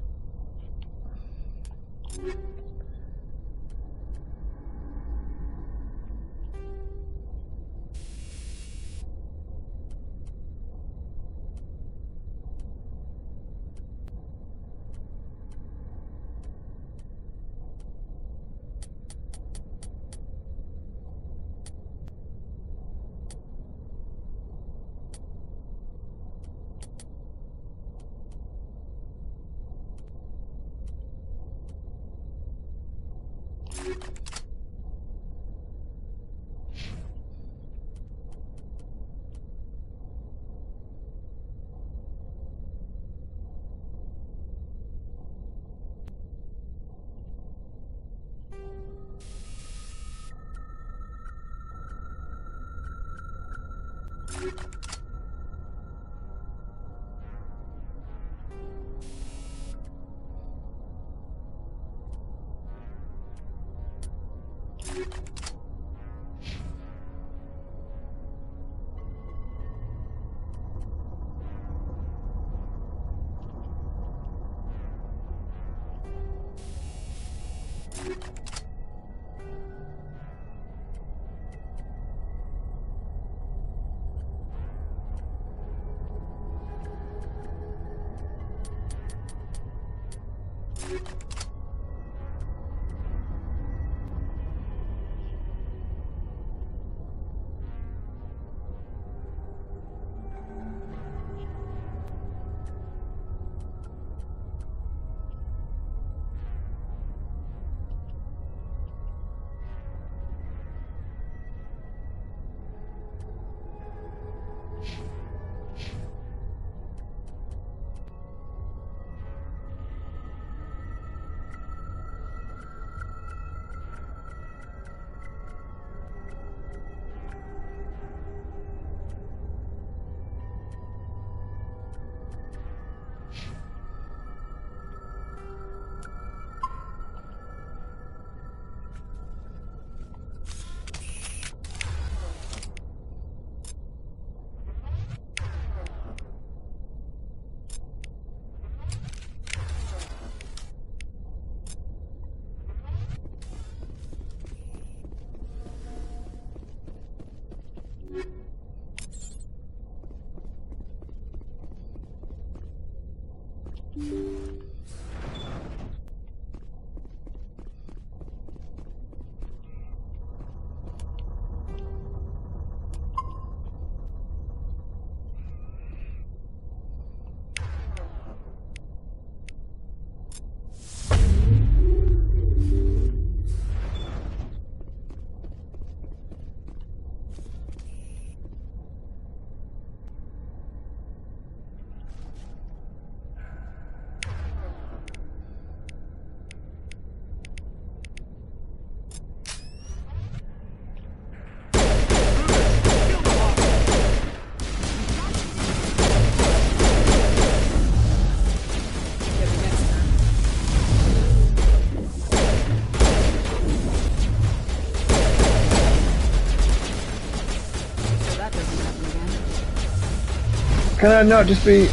Can I not just be...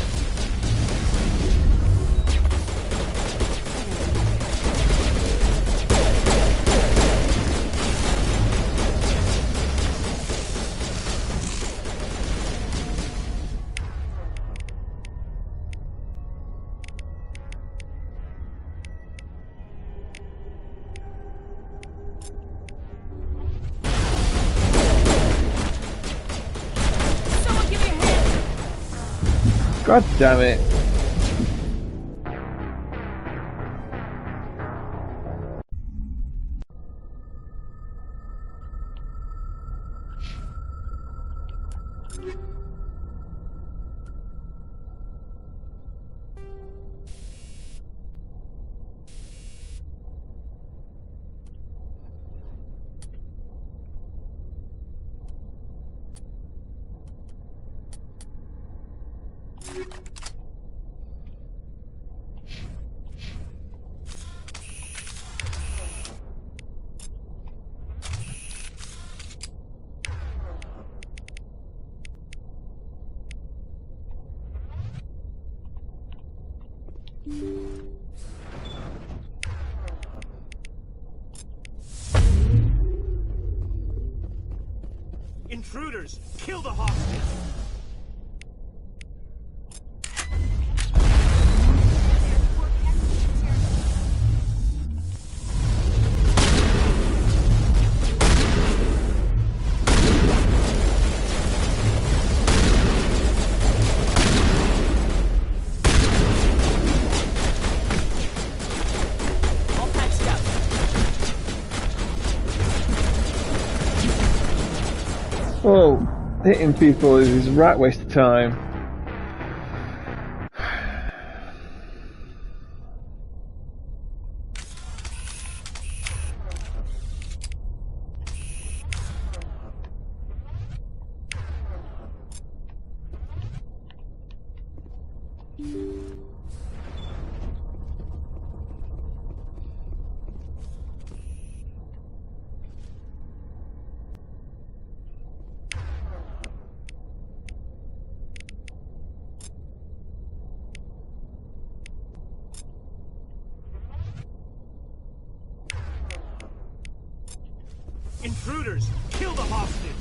God damn it. Intruders! Kill the hostage! Oh, hitting people is a right waste of time. Intruders! Kill the hostage!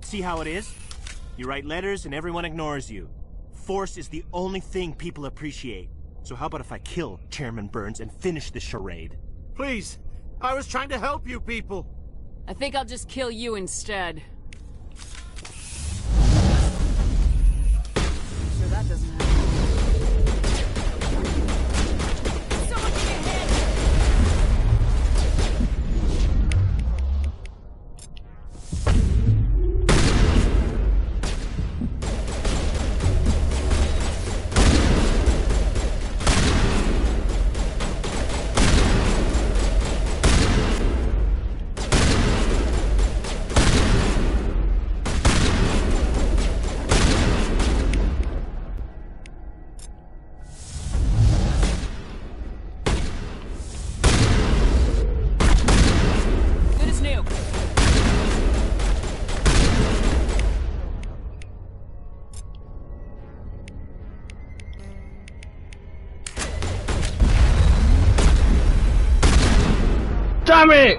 See how it is? You write letters and everyone ignores you. Force is the only thing people appreciate. So how about if I kill Chairman Burns and finish this charade? Please, I was trying to help you people. I think I'll just kill you instead. Sure that doesn't happen. Someone give me a hand! Damn it!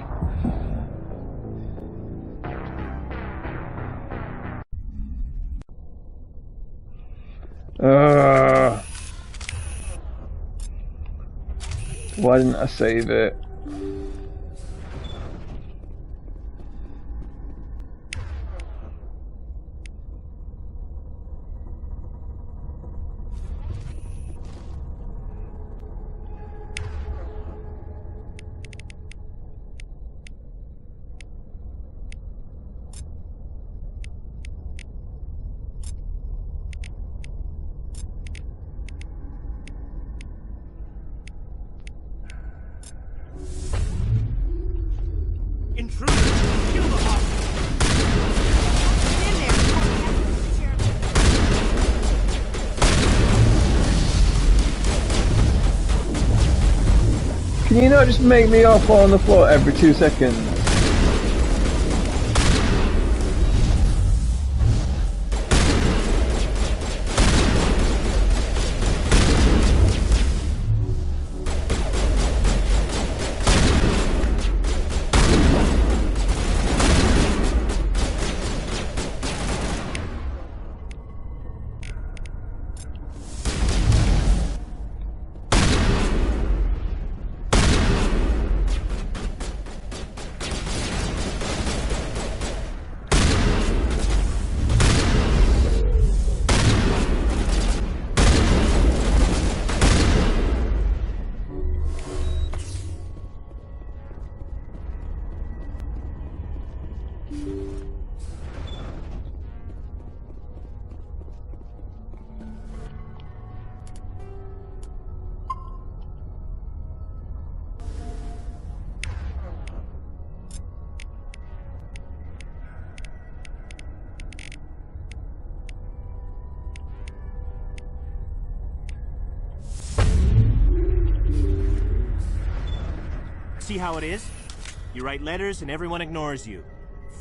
Why didn't I save it? Intruders! Kill the hostage! In there! Can you not just make me all fall on the floor every 2 seconds? See how it is? You write letters and everyone ignores you.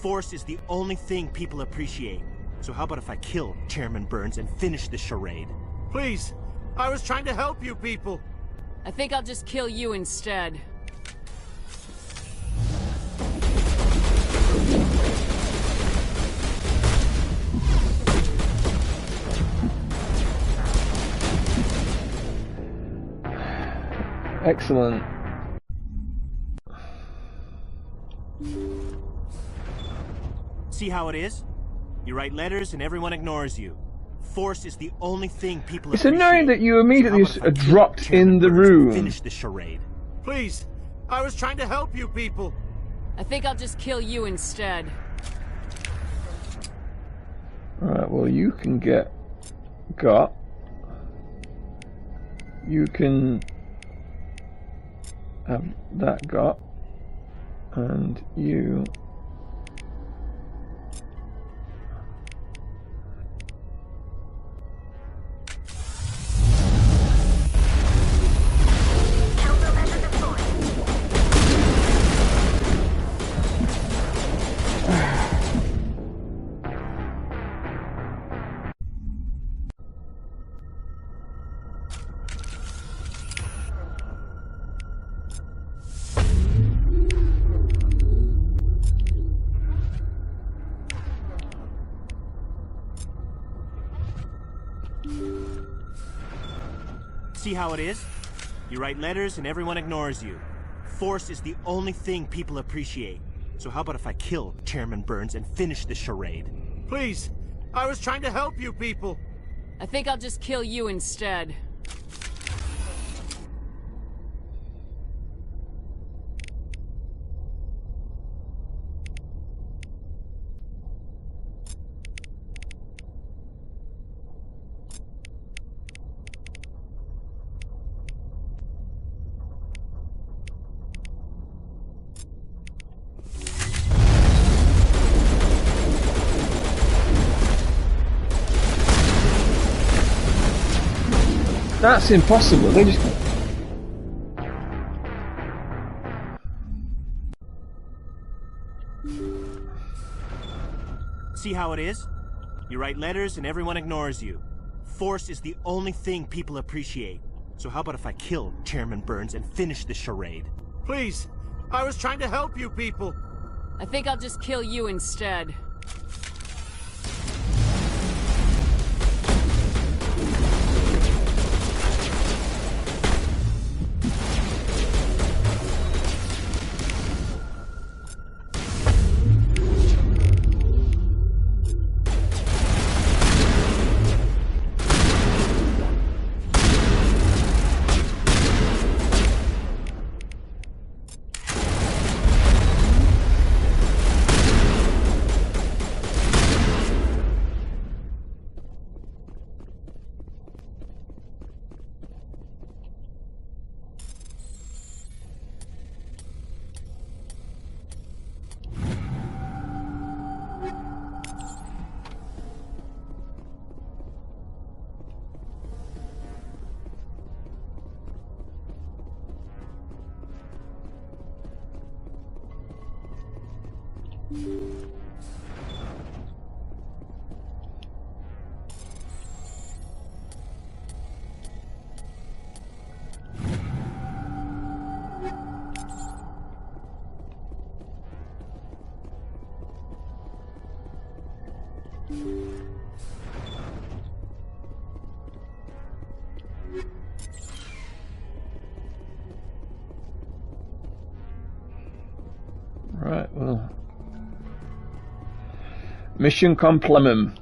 Force is the only thing people appreciate. So how about if I kill Chairman Burns and finish this charade? Please, I was trying to help you people. I think I'll just kill you instead. Excellent. See how it is? You write letters and everyone ignores you. Force is the only thing people It's appreciate. annoying that you immediately dropped in the room. Finish the charade. Please, I was trying to help you people. I think I'll just kill you instead. Alright, well you can get got. You can have that got. And you See how it is? You write letters and everyone ignores you. Force is the only thing people appreciate. So how about if I kill Chairman Burns and finish this charade? Please, I was trying to help you people. I think I'll just kill you instead. That's impossible. They just... See how it is? You write letters and everyone ignores you. Force is the only thing people appreciate. So how about if I kill Chairman Burns and finish this charade? Please, I was trying to help you people. I think I'll just kill you instead. Right, well. Mission Complement.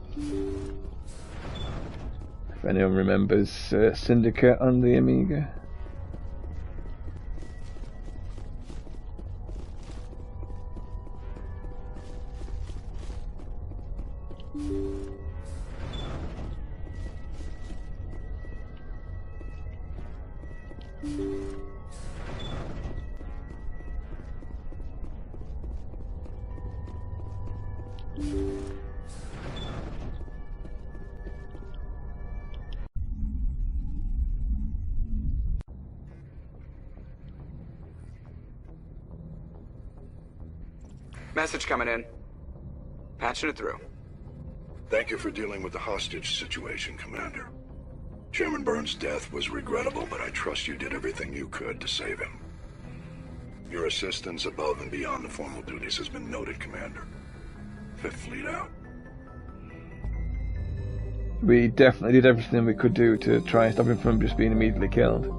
If anyone remembers Syndicate on the Amiga. Message coming in. Patching it through. Thank you for dealing with the hostage situation, Commander. Chairman Burns' death was regrettable, but I trust you did everything you could to save him. Your assistance above and beyond the formal duties has been noted, Commander. Fifth Fleet out. We definitely did everything we could do to try and stop him from just being immediately killed.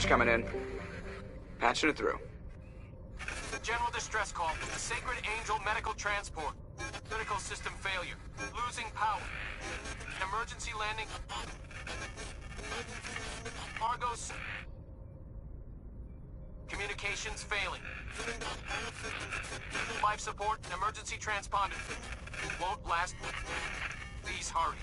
coming in. Patching it through. General distress call. The Sacred Angel medical transport. Critical system failure. Losing power. Emergency landing. Argos. Communications failing. Life support and emergency transponder. Won't last. Please hurry.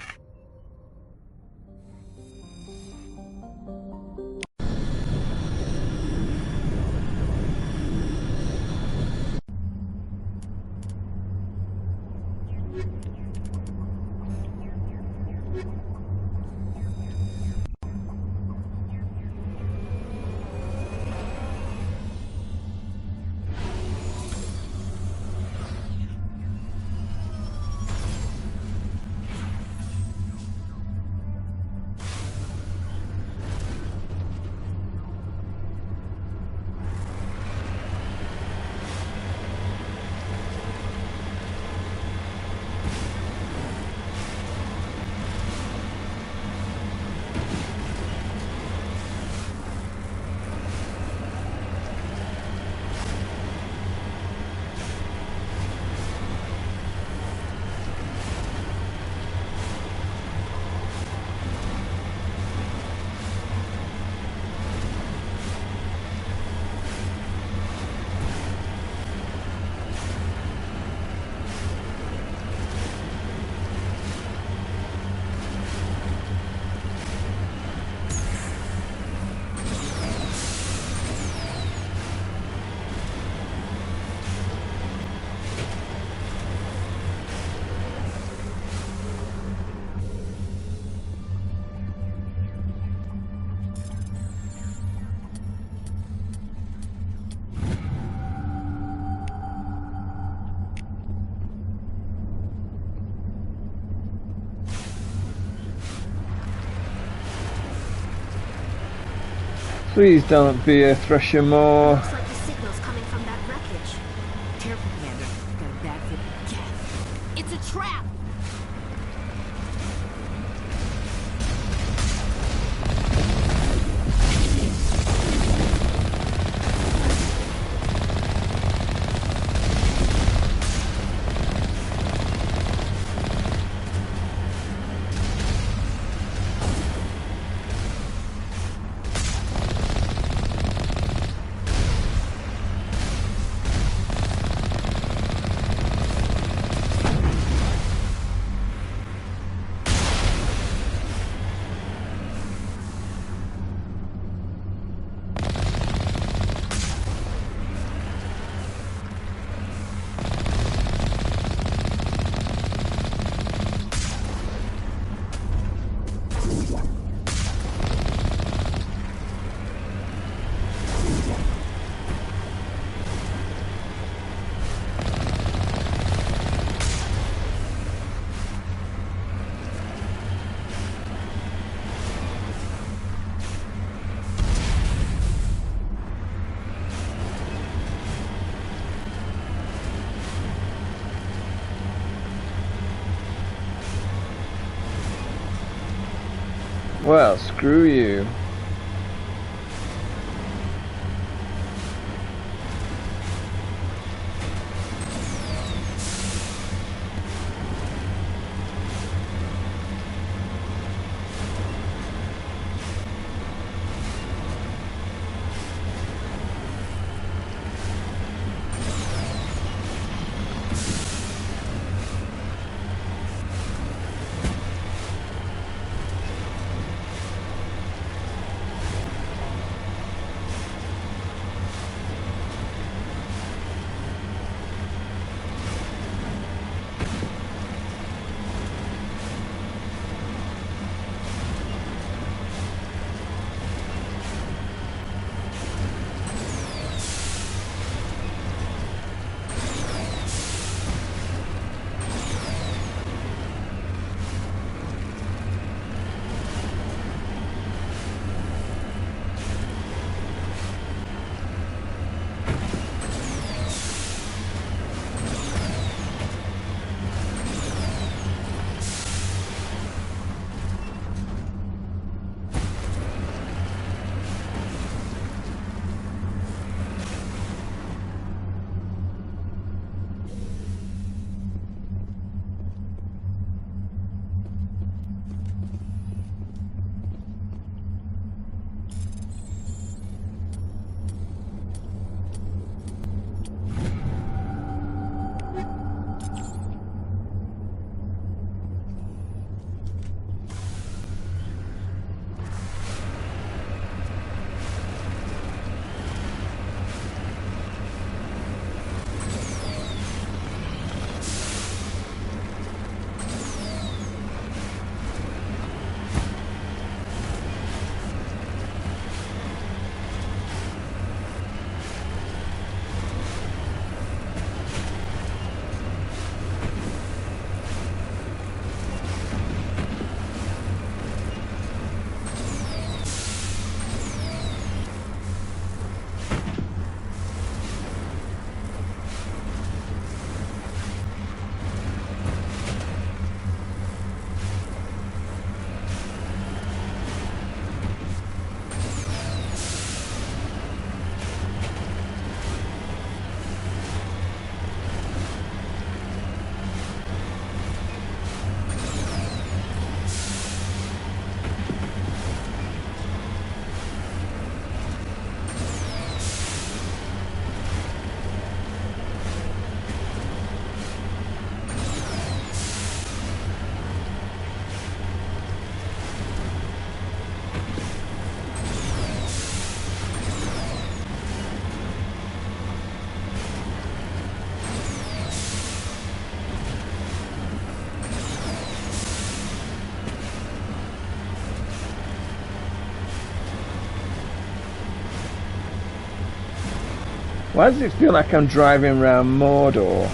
Please don't be a Thresher more. Looks like the signal's coming from that wreckage. Careful, Commander. Got a bad fit. Yeah. It's a trap! Well, screw you. Why does it feel like I'm driving around Mordor?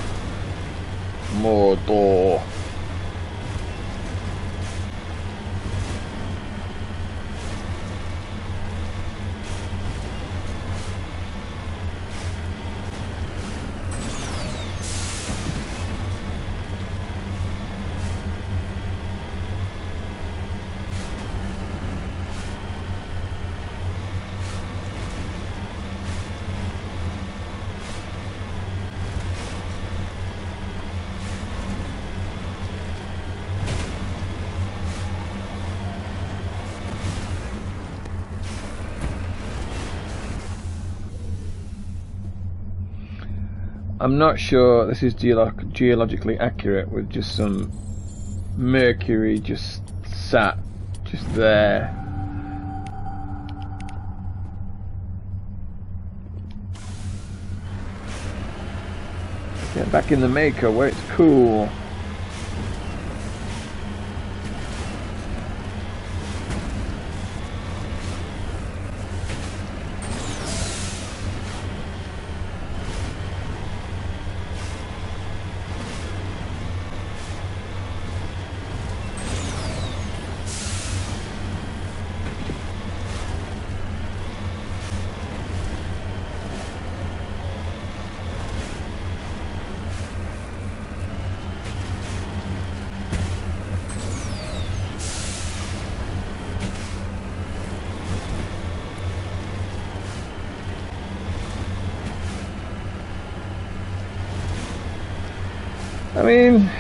Mordor. I'm not sure this is geologically accurate with just some mercury just sat just there. Get back in the maker where it's cool. I mean,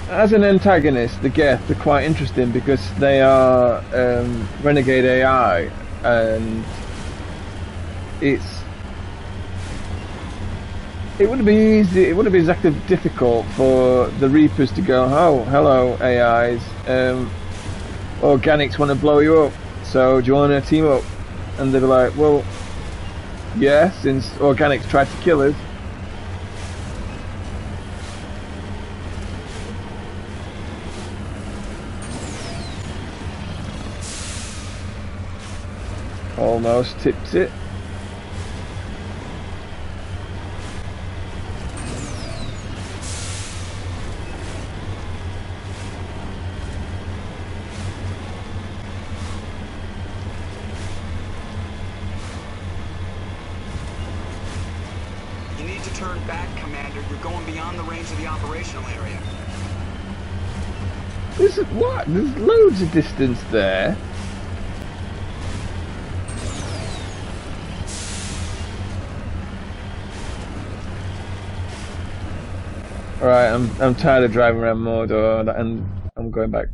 as an antagonist, the Geth are quite interesting because they are renegade AI, and it wouldn't be easy. It wouldn't be exactly difficult for the Reapers to go, "Oh, hello, AIs. Organics want to blow you up. So do you want to team up?" And they'd be like, "Well, yeah, since Organics tried to kill us." Almost tipped it. You need to turn back, Commander. You're going beyond the range of the operational area. There's what? There's loads of distance there. Alright, I'm tired of driving around Mordor and I'm going back.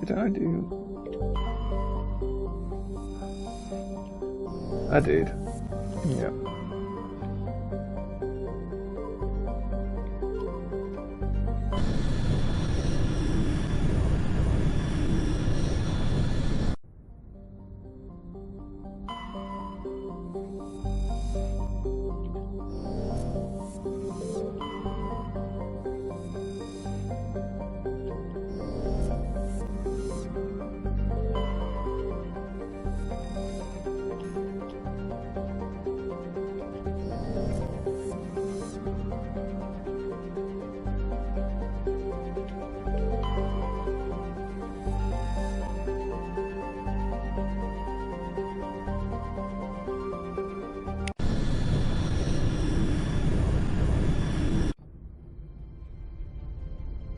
did I do? I did. Yeah.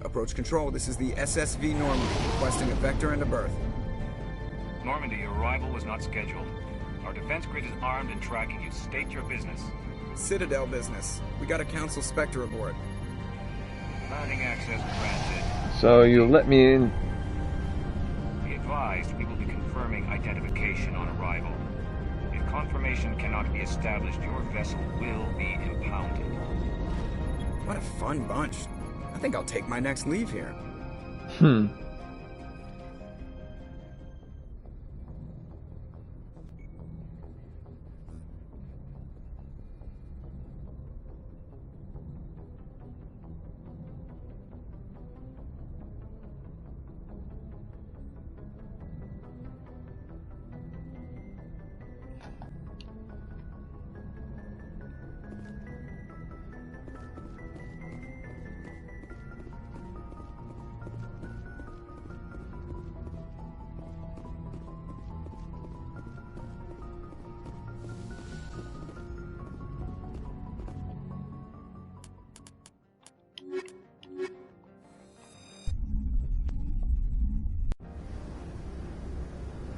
Approach control, this is the SSV Normandy, requesting a vector and a berth. Normandy, your arrival was not scheduled. Our defense grid is armed and tracking you. State your business. Citadel business. We got a Council Spectre aboard. Landing access granted. So you'll let me in. Be advised, we will be confirming identification on arrival. If confirmation cannot be established, your vessel will be impounded. What a fun bunch. I think I'll take my next leave here.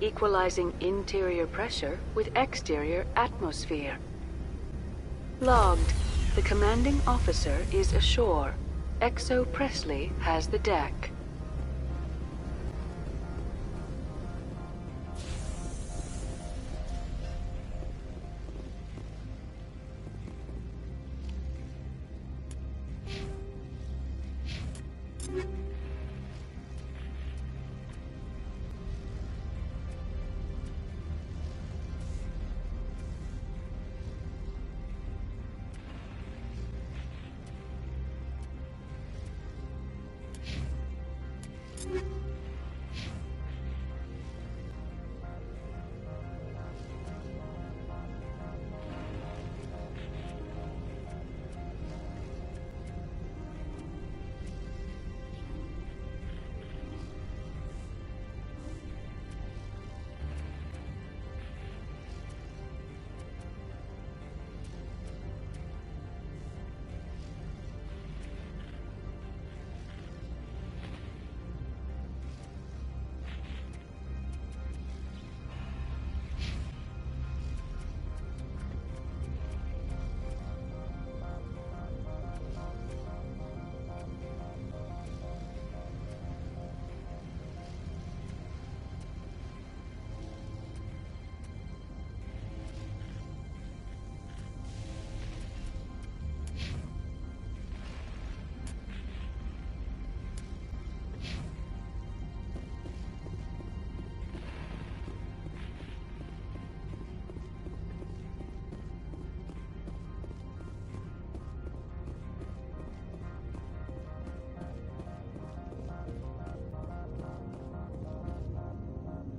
Equalizing interior pressure with exterior atmosphere. Logged. The commanding officer is ashore. Exo Presley has the deck.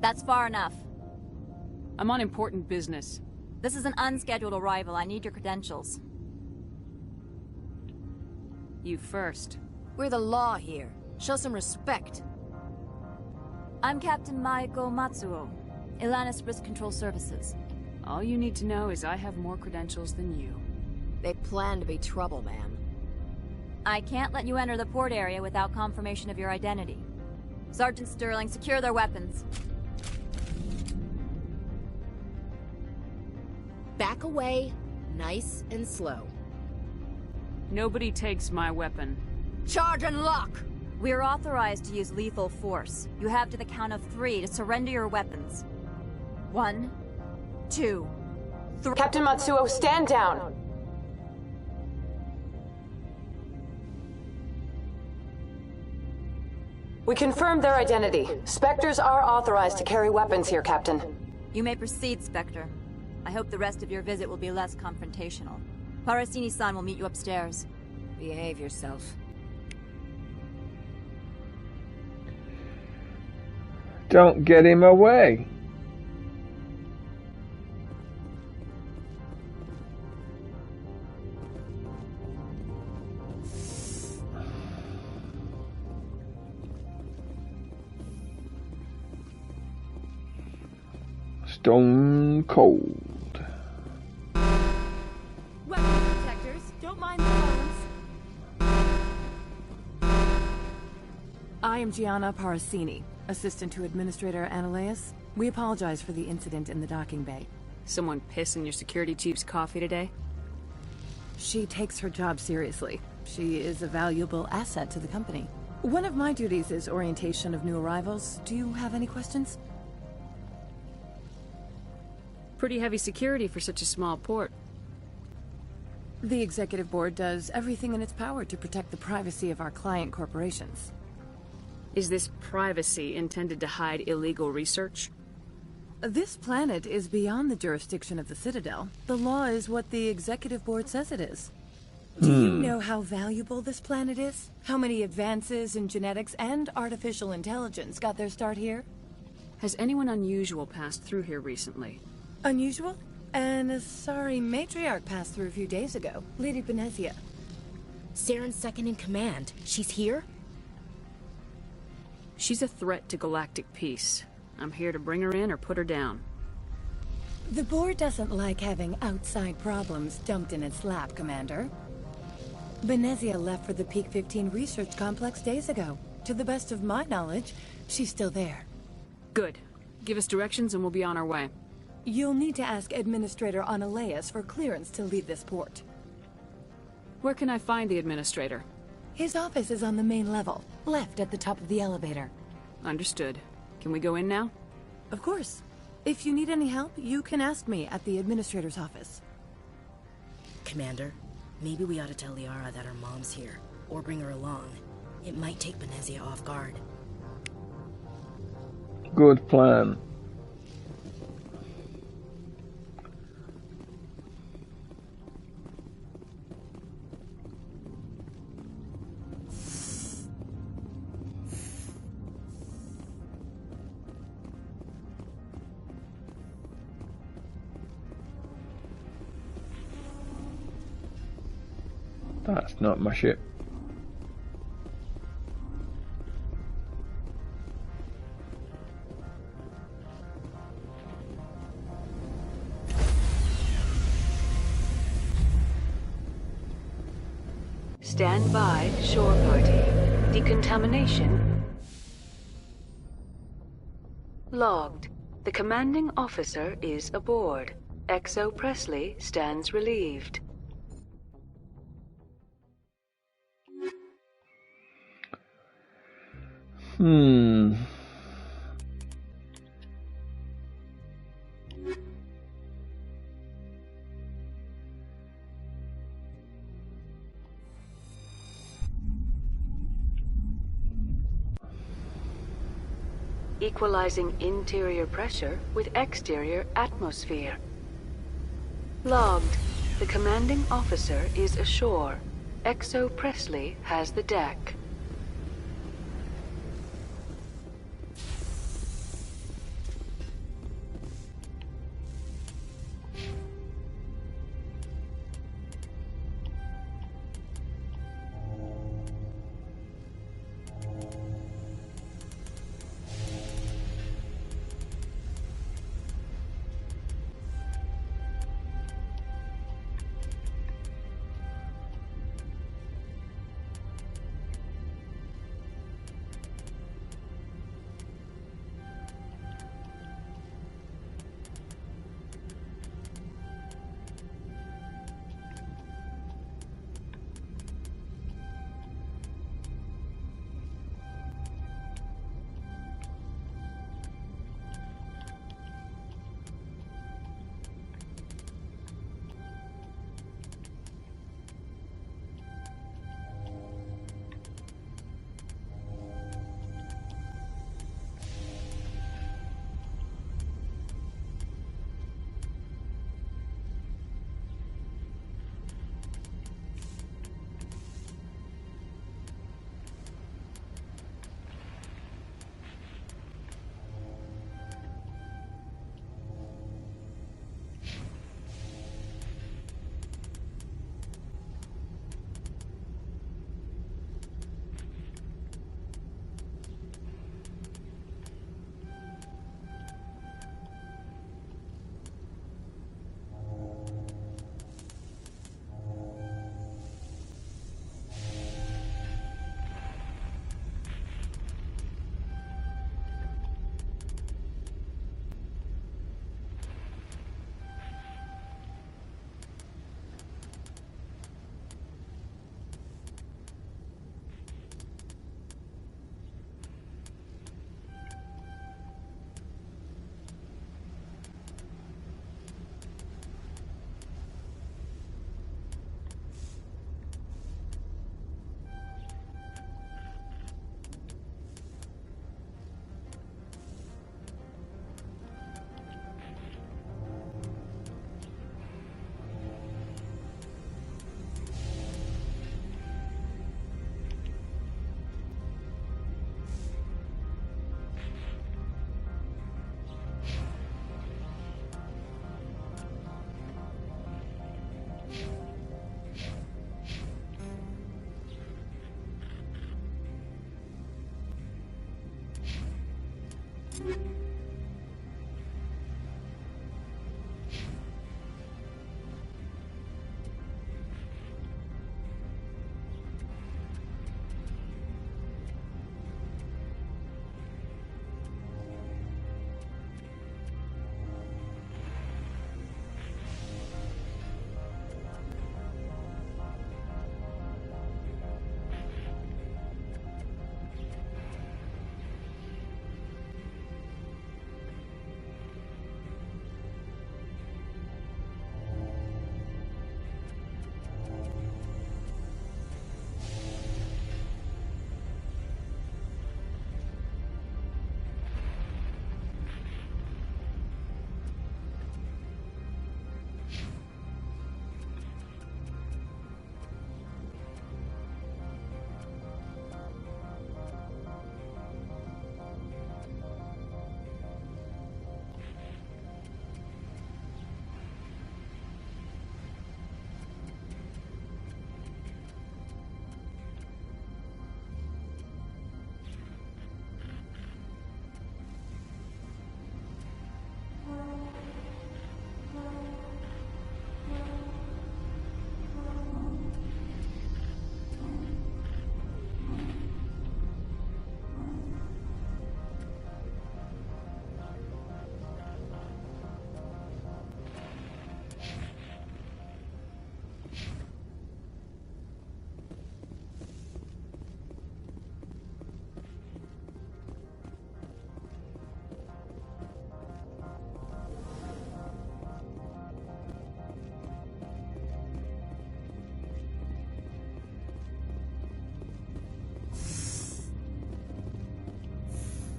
That's far enough. I'm on important business. This is an unscheduled arrival. I need your credentials. You first. We're the law here. Show some respect. I'm Captain Maiko Matsuo, Ilanis Risk Control Services. All you need to know is I have more credentials than you. They plan to be trouble, ma'am. I can't let you enter the port area without confirmation of your identity. Sergeant Sterling, secure their weapons. Back away, nice and slow. Nobody takes my weapon. Charge and lock! We are authorized to use lethal force. You have to the count of 3 to surrender your weapons. 1, 2, 3. Captain Matsuo, stand down! We confirmed their identity. Spectres are authorized to carry weapons here, Captain. You may proceed, Spectre. I hope the rest of your visit will be less confrontational. Parasini-san will meet you upstairs. Behave yourself. Don't get him away. Stone cold. Weapon protectors, don't mind the phones. I am Gianna Parasini, assistant to Administrator Ananias. We apologize for the incident in the docking bay. Someone piss in your security chief's coffee today? She takes her job seriously. She is a valuable asset to the company. One of my duties is orientation of new arrivals. Do you have any questions? Pretty heavy security for such a small port. The Executive Board does everything in its power to protect the privacy of our client corporations. Is this privacy intended to hide illegal research? This planet is beyond the jurisdiction of the Citadel. The law is what the Executive Board says it is. Do you know how valuable this planet is? How many advances in genetics and artificial intelligence got their start here? Has anyone unusual passed through here recently? Unusual? And a sorry matriarch passed through a few days ago. Lady Benezia. Saren's second in command. She's here? She's a threat to galactic peace. I'm here to bring her in or put her down. The board doesn't like having outside problems dumped in its lap, Commander. Benezia left for the Peak 15 research complex days ago. To the best of my knowledge, she's still there. Good. Give us directions and we'll be on our way. You'll need to ask Administrator Ananias for clearance to leave this port. Where can I find the Administrator? His office is on the main level, left at the top of the elevator. Understood. Can we go in now? Of course. If you need any help, you can ask me at the Administrator's office. Commander, maybe we ought to tell Liara that her mom's here, or bring her along. It might take Benezia off guard. Good plan. That's not my ship. Stand by, shore party. Decontamination logged. The commanding officer is aboard. XO Presley stands relieved. Equalizing interior pressure with exterior atmosphere. Logged. The commanding officer is ashore. XO Presley has the deck.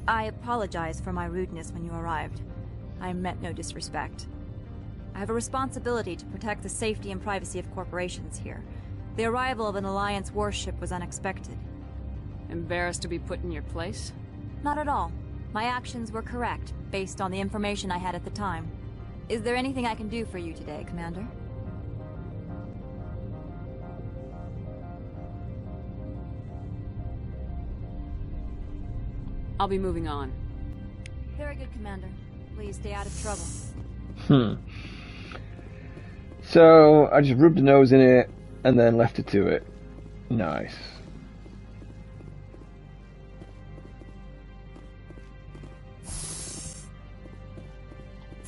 I apologize for my rudeness when you arrived. I meant no disrespect. I have a responsibility to protect the safety and privacy of corporations here. The arrival of an Alliance warship was unexpected. Embarrassed to be put in your place? Not at all. My actions were correct, based on the information I had at the time. Is there anything I can do for you today, Commander? I'll be moving on. Very good, Commander. Please stay out of trouble. So, I just rubbed a nose in it, and then left it to it. Nice.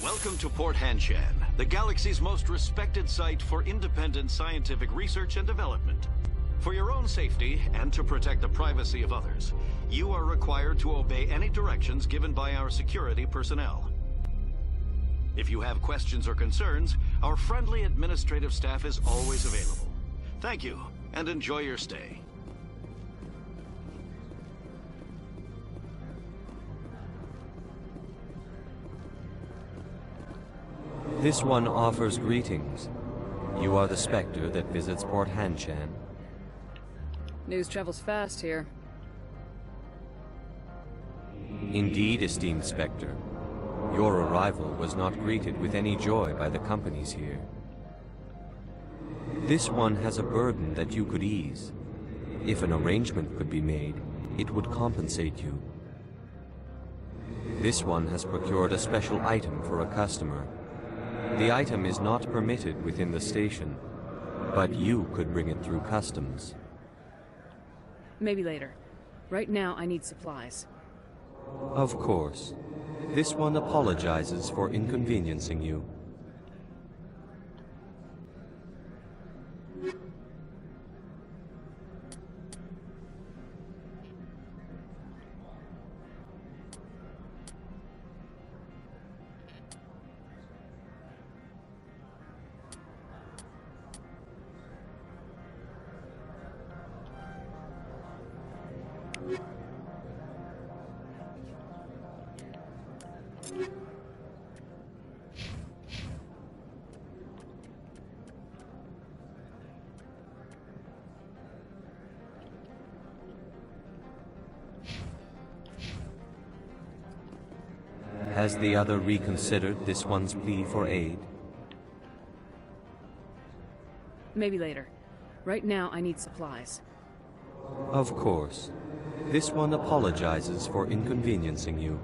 Welcome to Port Hanshan, the galaxy's most respected site for independent scientific research and development. For your own safety, and to protect the privacy of others, you are required to obey any directions given by our security personnel. If you have questions or concerns, our friendly administrative staff is always available. Thank you, and enjoy your stay. This one offers greetings. You are the Spectre that visits Port Hanshan. News travels fast here. Indeed, esteemed Spectre. Your arrival was not greeted with any joy by the companies here. This one has a burden that you could ease. If an arrangement could be made, it would compensate you. This one has procured a special item for a customer. The item is not permitted within the station, but you could bring it through customs. Maybe later. Right now, I need supplies. Of course. This one apologizes for inconveniencing you. Has the other reconsidered this one's plea for aid? Maybe later. Right now, I need supplies. Of course. This one apologizes for inconveniencing you.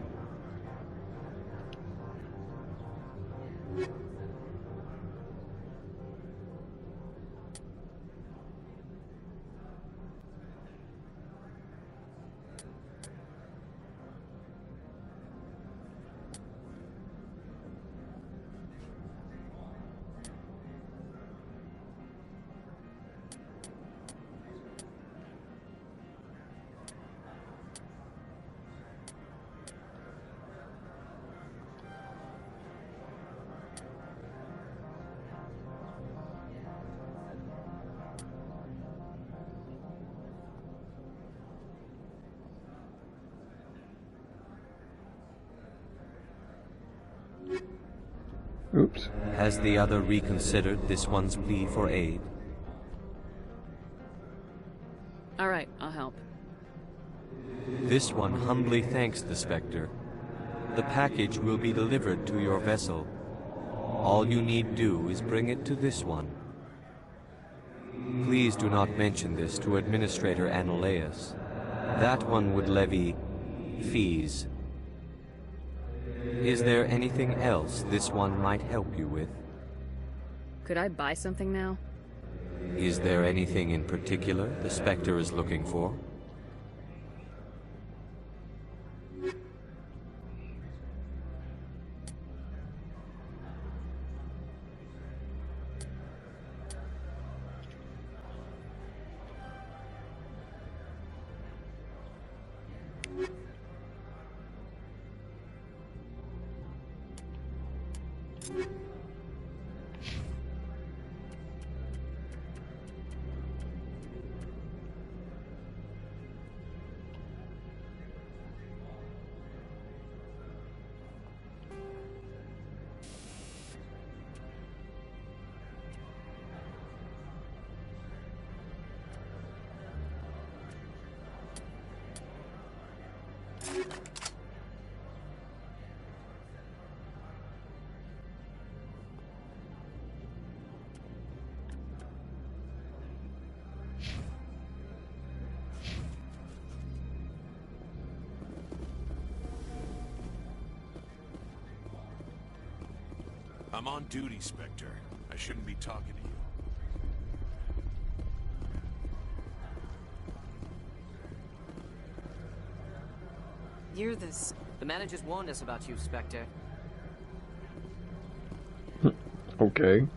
Oops. Has the other reconsidered this one's plea for aid? Alright, I'll help. This one humbly thanks the Spectre. The package will be delivered to your vessel. All you need do is bring it to this one. Please do not mention this to Administrator Annaleus. That one would levy fees. Is there anything else this one might help you with? Could I buy something now? Is there anything in particular the Spectre is looking for? I'm on duty, Spectre. I shouldn't be talking to you. You're this. The managers warned us about you, Spectre. Okay.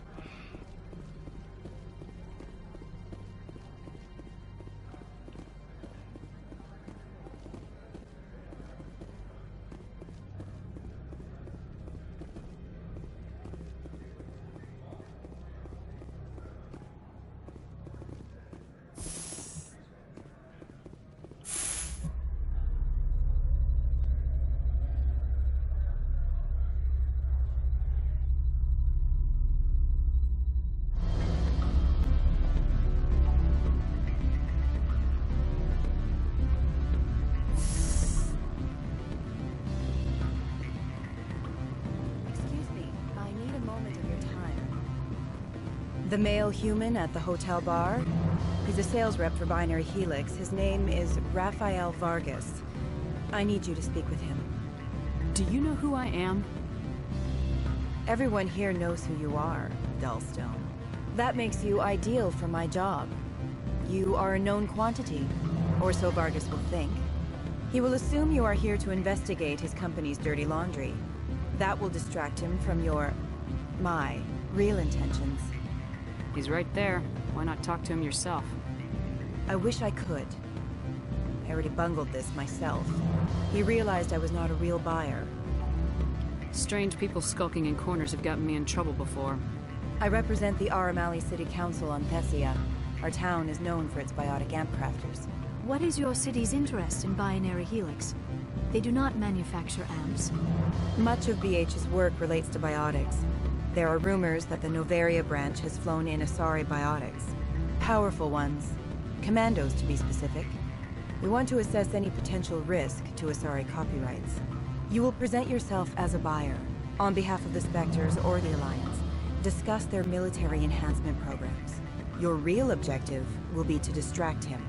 The male human at the hotel bar? He's a sales rep for Binary Helix. His name is Rafael Vargas. I need you to speak with him. Do you know who I am? Everyone here knows who you are, Dullstone. That makes you ideal for my job. You are a known quantity, or so Vargas will think. He will assume you are here to investigate his company's dirty laundry. That will distract him from my real intentions. He's right there. Why not talk to him yourself? I wish I could. I already bungled this myself. He realized I was not a real buyer. Strange people skulking in corners have gotten me in trouble before. I represent the Aramali City Council on Thessia. Our town is known for its biotic amp crafters. What is your city's interest in Binary Helix? They do not manufacture amps. Much of BH's work relates to biotics. There are rumors that the Novaria branch has flown in Asari biotics. Powerful ones. Commandos, to be specific. We want to assess any potential risk to Asari copyrights. You will present yourself as a buyer, on behalf of the Spectres or the Alliance. Discuss their military enhancement programs. Your real objective will be to distract him.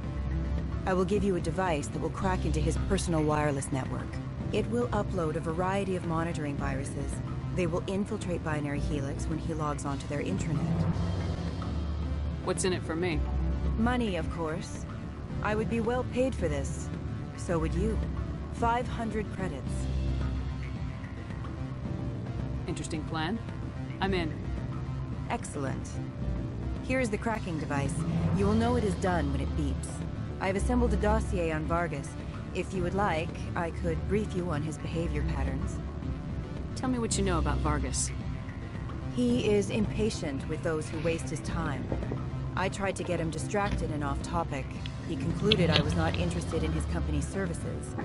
I will give you a device that will crack into his personal wireless network. It will upload a variety of monitoring viruses. They will infiltrate Binary Helix when he logs onto their intranet. What's in it for me? Money, of course. I would be well paid for this. So would you. 500 credits. Interesting plan. I'm in. Excellent. Here is the cracking device. You will know it is done when it beeps. I have assembled a dossier on Vargas. If you would like, I could brief you on his behavior patterns. Tell me what you know about Vargas. He is impatient with those who waste his time. I tried to get him distracted and off topic. He concluded I was not interested in his company's services.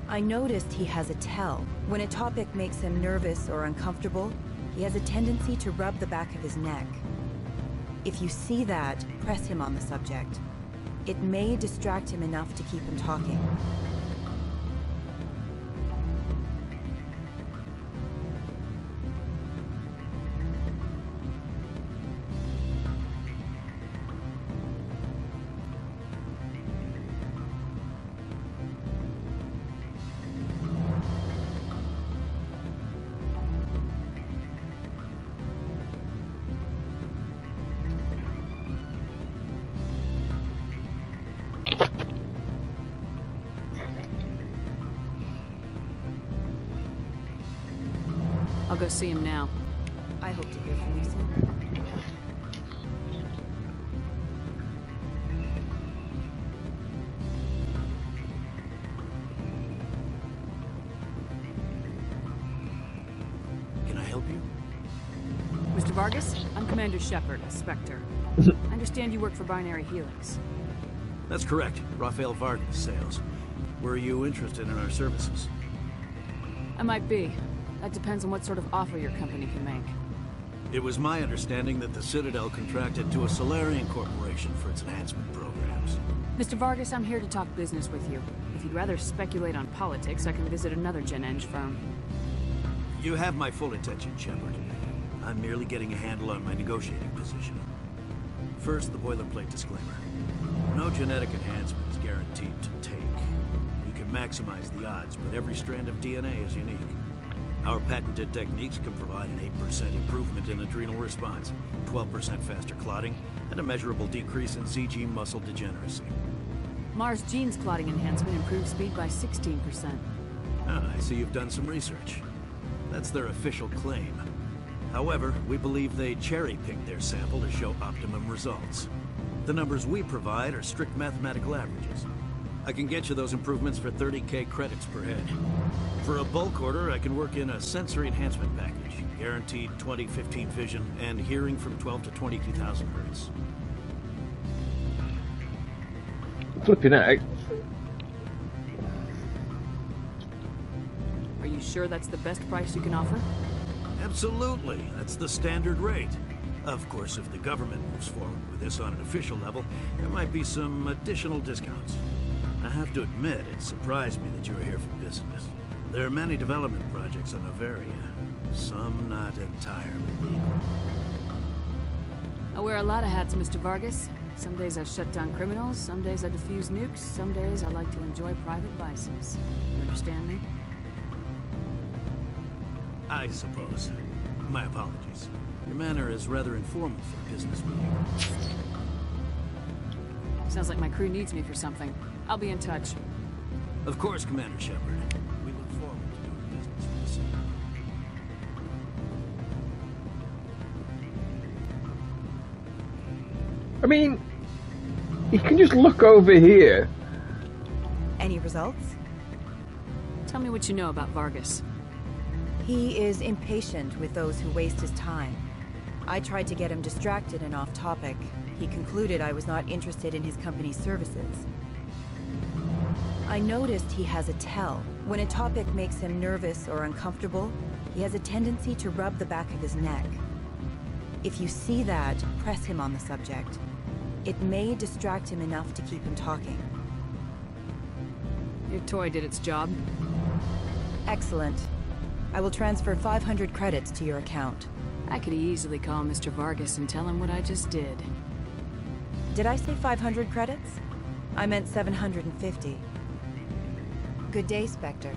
I noticed he has a tell. When a topic makes him nervous or uncomfortable, he has a tendency to rub the back of his neck. If you see that, press him on the subject. It may distract him enough to keep him talking. I'll go see him now. I hope to hear from you soon. Can I help you? Mr. Vargas, I'm Commander Shepard, a Spectre. I understand you work for Binary Helix. That's correct. Rafael Vargas, sales. Were you interested in our services? I might be. That depends on what sort of offer your company can make. It was my understanding that the Citadel contracted to a Solarian corporation for its enhancement programs. Mr. Vargas, I'm here to talk business with you. If you'd rather speculate on politics, I can visit another Gen Eng firm. You have my full attention, Shepard. I'm merely getting a handle on my negotiating position. First, the boilerplate disclaimer. No genetic enhancement is guaranteed to take. You can maximize the odds, but every strand of DNA is unique. Our patented techniques can provide an 8% improvement in adrenal response, 12% faster clotting, and a measurable decrease in CG muscle degeneracy. Mars Gene's clotting enhancement improves speed by 16%. Ah, I see you've done some research. That's their official claim. However, we believe they cherry-picked their sample to show optimum results. The numbers we provide are strict mathematical averages. I can get you those improvements for 30K credits per head. For a bulk order, I can work in a sensory enhancement package, guaranteed 20/15 vision, and hearing from 12 to 22,000 hertz. Flipping out. Are you sure that's the best price you can offer? Absolutely. That's the standard rate. Of course, if the government moves forward with this on an official level, there might be some additional discounts. I have to admit, it surprised me that you were here for business. There are many development projects on Novaria, some not entirely legal. I wear a lot of hats, Mr. Vargas. Some days I shut down criminals, some days I defuse nukes, some days I like to enjoy private vices. You understand me? I suppose. My apologies. Your manner is rather informal for a business meeting. Sounds like my crew needs me for something. I'll be in touch. Of course, Commander Shepard. We look forward to doing business with the city. I mean, you can just look over here. Any results? Tell me what you know about Vargas. He is impatient with those who waste his time. I tried to get him distracted and off topic. He concluded I was not interested in his company's services. I noticed he has a tell. When a topic makes him nervous or uncomfortable, he has a tendency to rub the back of his neck. If you see that, press him on the subject. It may distract him enough to keep him talking. Your toy did its job. Excellent. I will transfer 500 credits to your account. I could easily call Mr. Vargas and tell him what I just did. Did I say 500 credits? I meant 750. Good day, Spectre.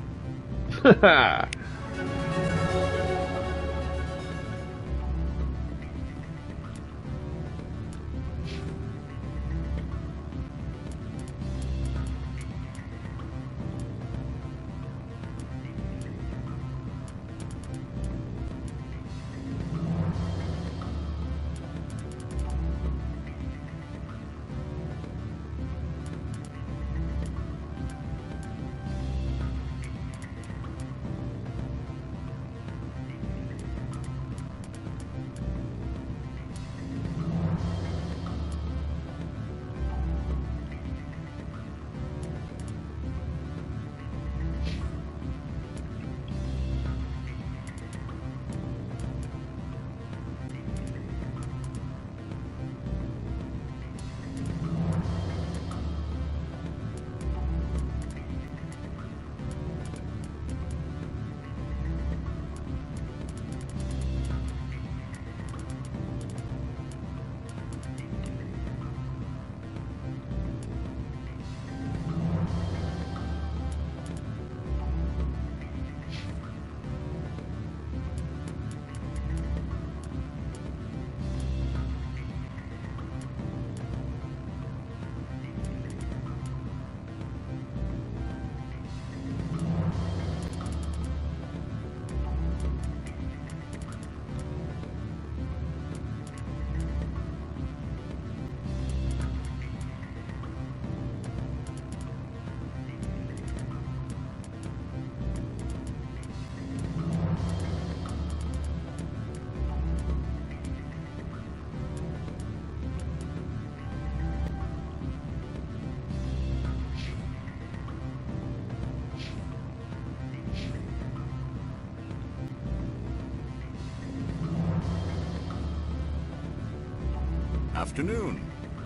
Afternoon.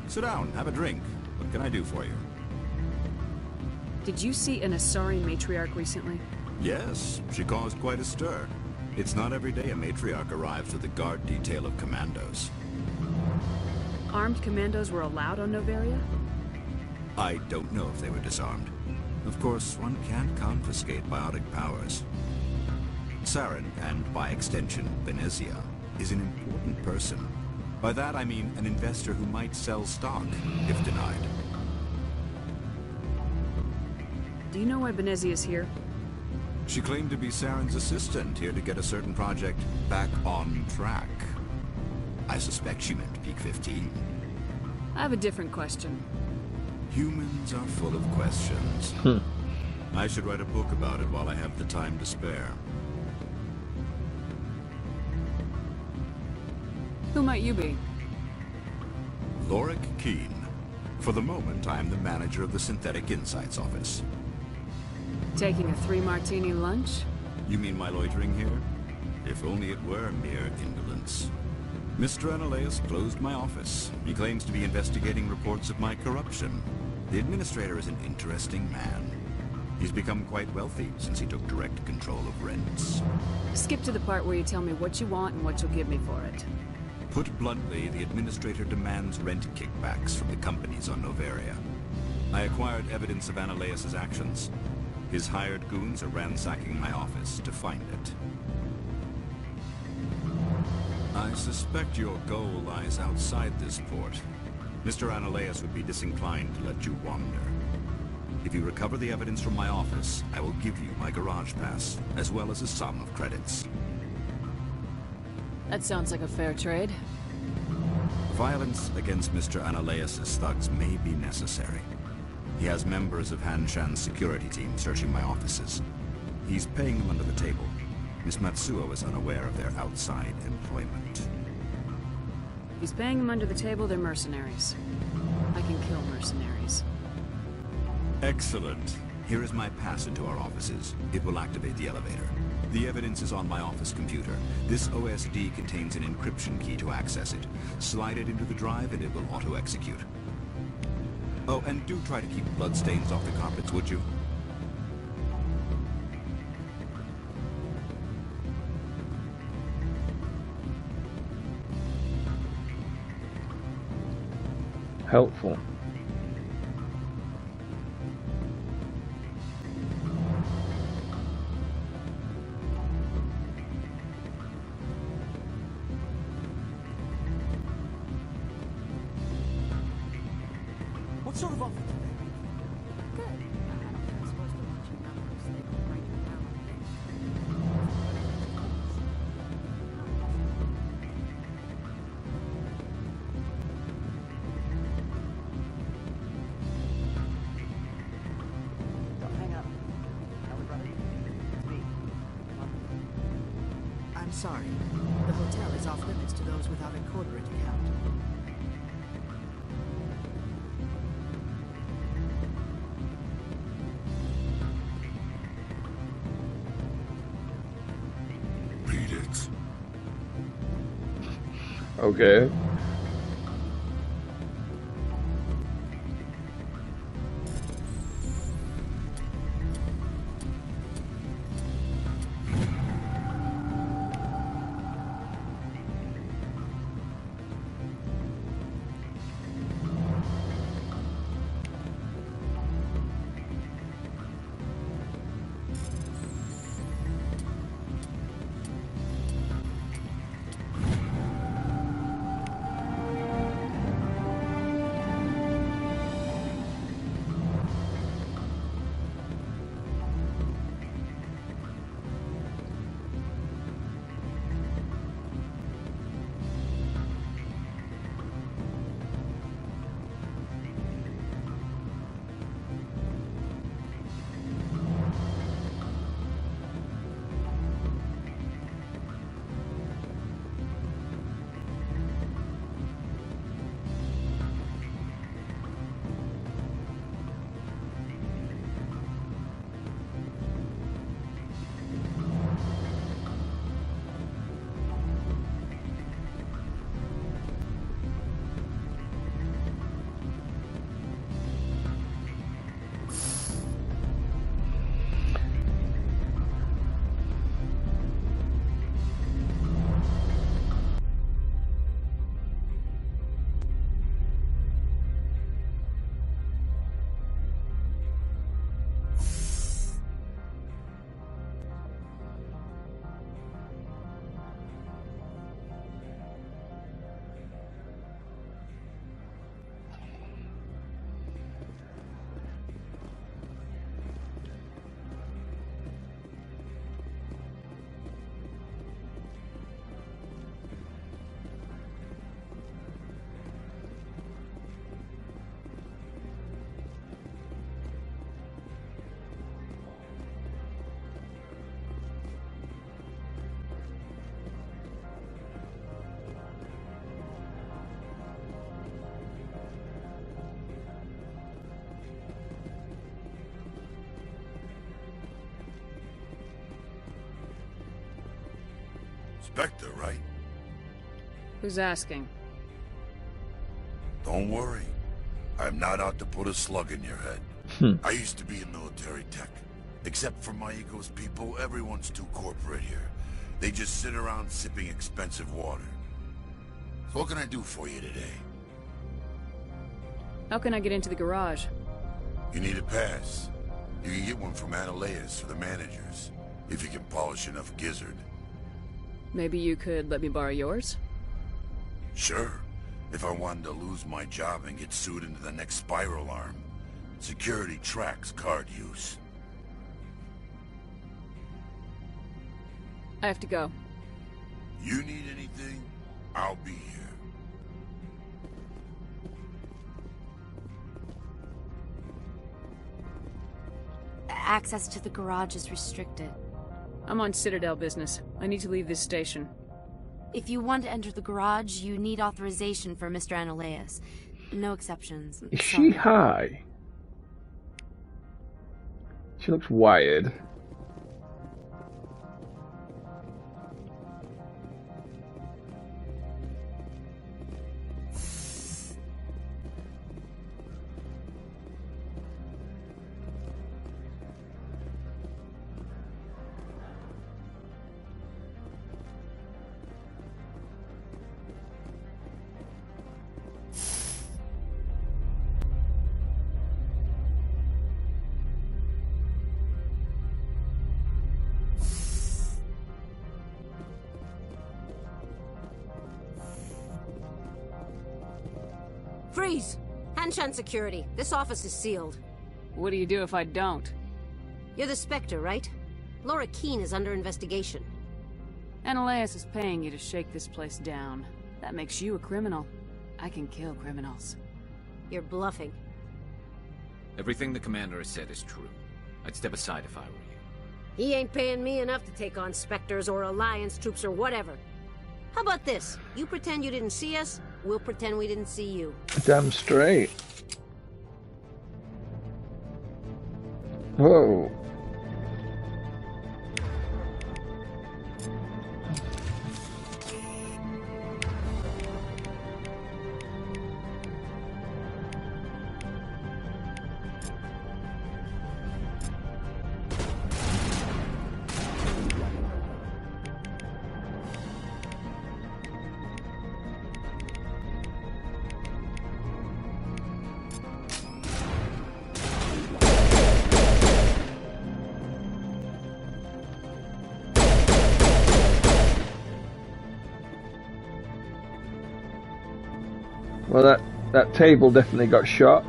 Sit down, have a drink. What can I do for you? Did you see an Asari matriarch recently? Yes, she caused quite a stir. It's not every day a matriarch arrives with a guard detail of commandos. Armed commandos were allowed on Noveria? I don't know if they were disarmed. Of course, one can't confiscate biotic powers. Saren, and by extension, Venezia, is an important person. By that I mean an investor who might sell stock, if denied. Do you know why Benezi is here? She claimed to be Saren's assistant, here to get a certain project back on track. I suspect she meant Peak 15. I have a different question. Humans are full of questions. I should write a book about it while I have the time to spare. Who might you be? Lorik Keene. For the moment, I am the manager of the Synthetic Insights Office. Taking a 3-martini lunch? You mean my loitering here? If only it were mere indolence. Mr. Analeus closed my office. He claims to be investigating reports of my corruption. The administrator is an interesting man. He's become quite wealthy since he took direct control of rents. Skip to the part where you tell me what you want and what you'll give me for it. Put bluntly, the administrator demands rent kickbacks from the companies on Noveria. I acquired evidence of Analeus' actions. His hired goons are ransacking my office to find it. I suspect your goal lies outside this port. Mr. Analeus would be disinclined to let you wander. If you recover the evidence from my office, I will give you my garage pass, as well as a sum of credits. That sounds like a fair trade. Violence against Mr. Analeus' thugs may be necessary. He has members of Hanshan's security team searching my offices. He's paying them under the table. Miss Matsuo is unaware of their outside employment. If he's paying them under the table, they're mercenaries. I can kill mercenaries. Excellent. Here is my pass into our offices. It will activate the elevator. The evidence is on my office computer. This OSD contains an encryption key to access it. Slide it into the drive and it will auto-execute. Oh, and do try to keep bloodstains off the carpets, would you? Helpful. What sort of offer do they make? Good. I don't think I'm supposed to let you know if they don't write it down like this. Don't hang up. Ellie, brother. It's me. I'm sorry. The hotel is off limits to those without a corporate account. Okay. Spectre, right? Who's asking? Don't worry. I'm not out to put a slug in your head. I used to be in military tech. Except for my ego's people, everyone's too corporate here. They just sit around sipping expensive water. So what can I do for you today? How can I get into the garage? You need a pass. You can get one from Analeas or the managers, if you can polish enough gizzard. Maybe you could let me borrow yours? Sure. If I wanted to lose my job and get sued into the next spiral arm. Security tracks card use. I have to go. You need anything, I'll be here. Access to the garage is restricted. I'm on Citadel business. I need to leave this station. If you want to enter the garage, you need authorization for Mr. Analeas. No exceptions. Is she high? She looks wired. Freeze! Hanshan security. This office is sealed. What do you do if I don't? You're the Spectre, right? Laura Keene is under investigation. Analeas is paying you to shake this place down. That makes you a criminal. I can kill criminals. You're bluffing. Everything the commander has said is true. I'd step aside if I were you. He ain't paying me enough to take on Spectres or Alliance troops or whatever. How about this? You pretend you didn't see us, we'll pretend we didn't see you. Damn straight. Whoa. Well, that table definitely got shot.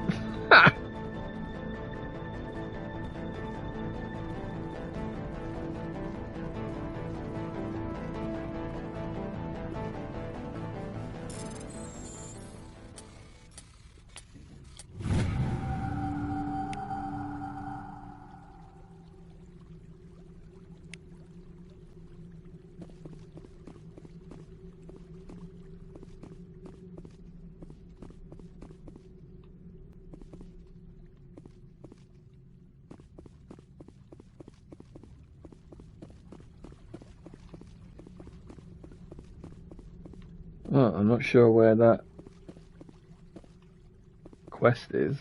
Oh, I'm not sure where that quest is.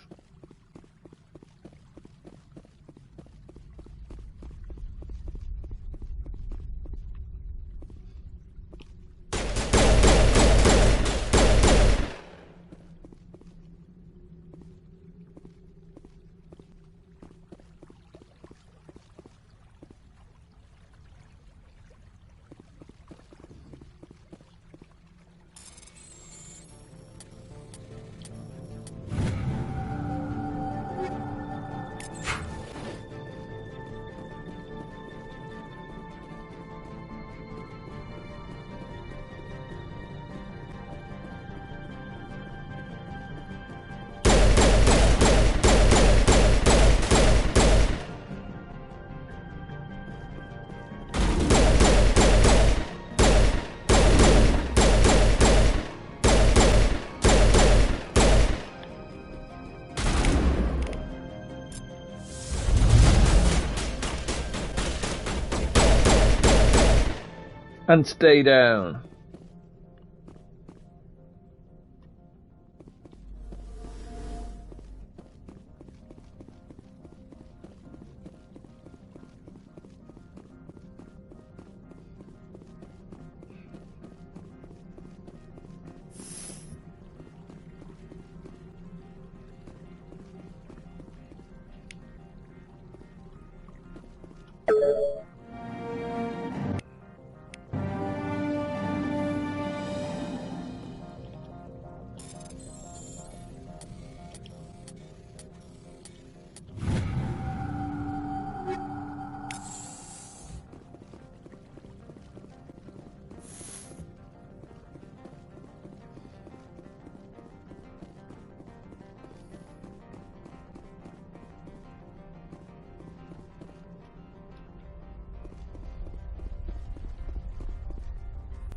And stay down.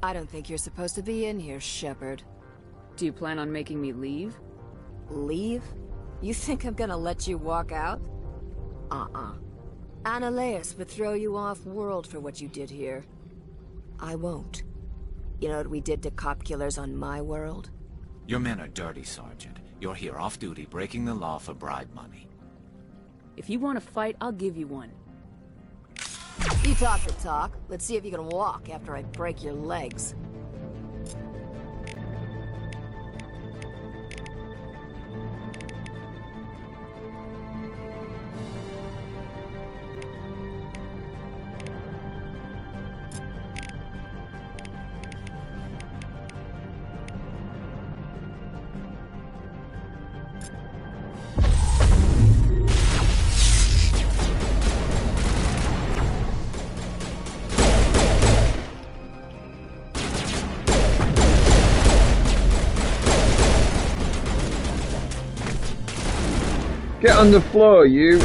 I don't think you're supposed to be in here, Shepard. Do you plan on making me leave? Leave? You think I'm gonna let you walk out? Annaleus would throw you off-world for what you did here. I won't. You know what we did to cop killers on my world? Your men are dirty, Sergeant. You're here off-duty, breaking the law for bribe money. If you want to fight, I'll give you one. You talk the talk. Let's see if you can walk after I break your legs. Get on the floor, you!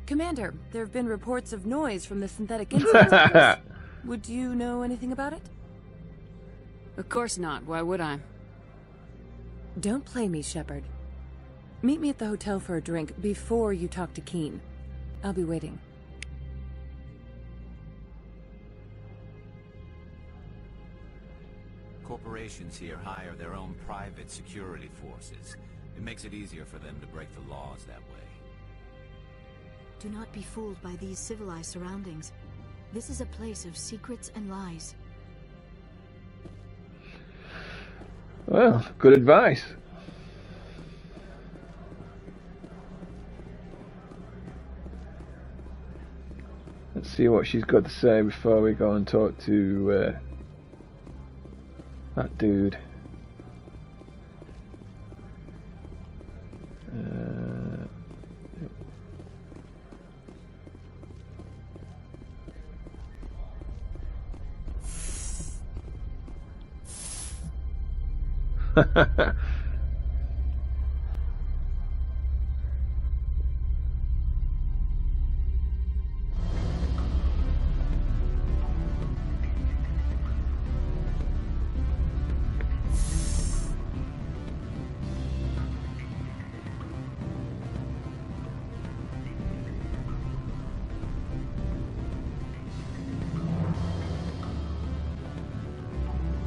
Commander, there have been reports of noise from the synthetic insects. Would you know anything about it? Of course not. Why would I? Don't play me, Shepard. Meet me at the hotel for a drink before you talk to Keen. I'll be waiting. Corporations here hire their own private security forces. It makes it easier for them to break the laws that way. Do not be fooled by these civilized surroundings. This is a place of secrets and lies. Well, good advice. Let's see what she's got to say before we go and talk to that dude.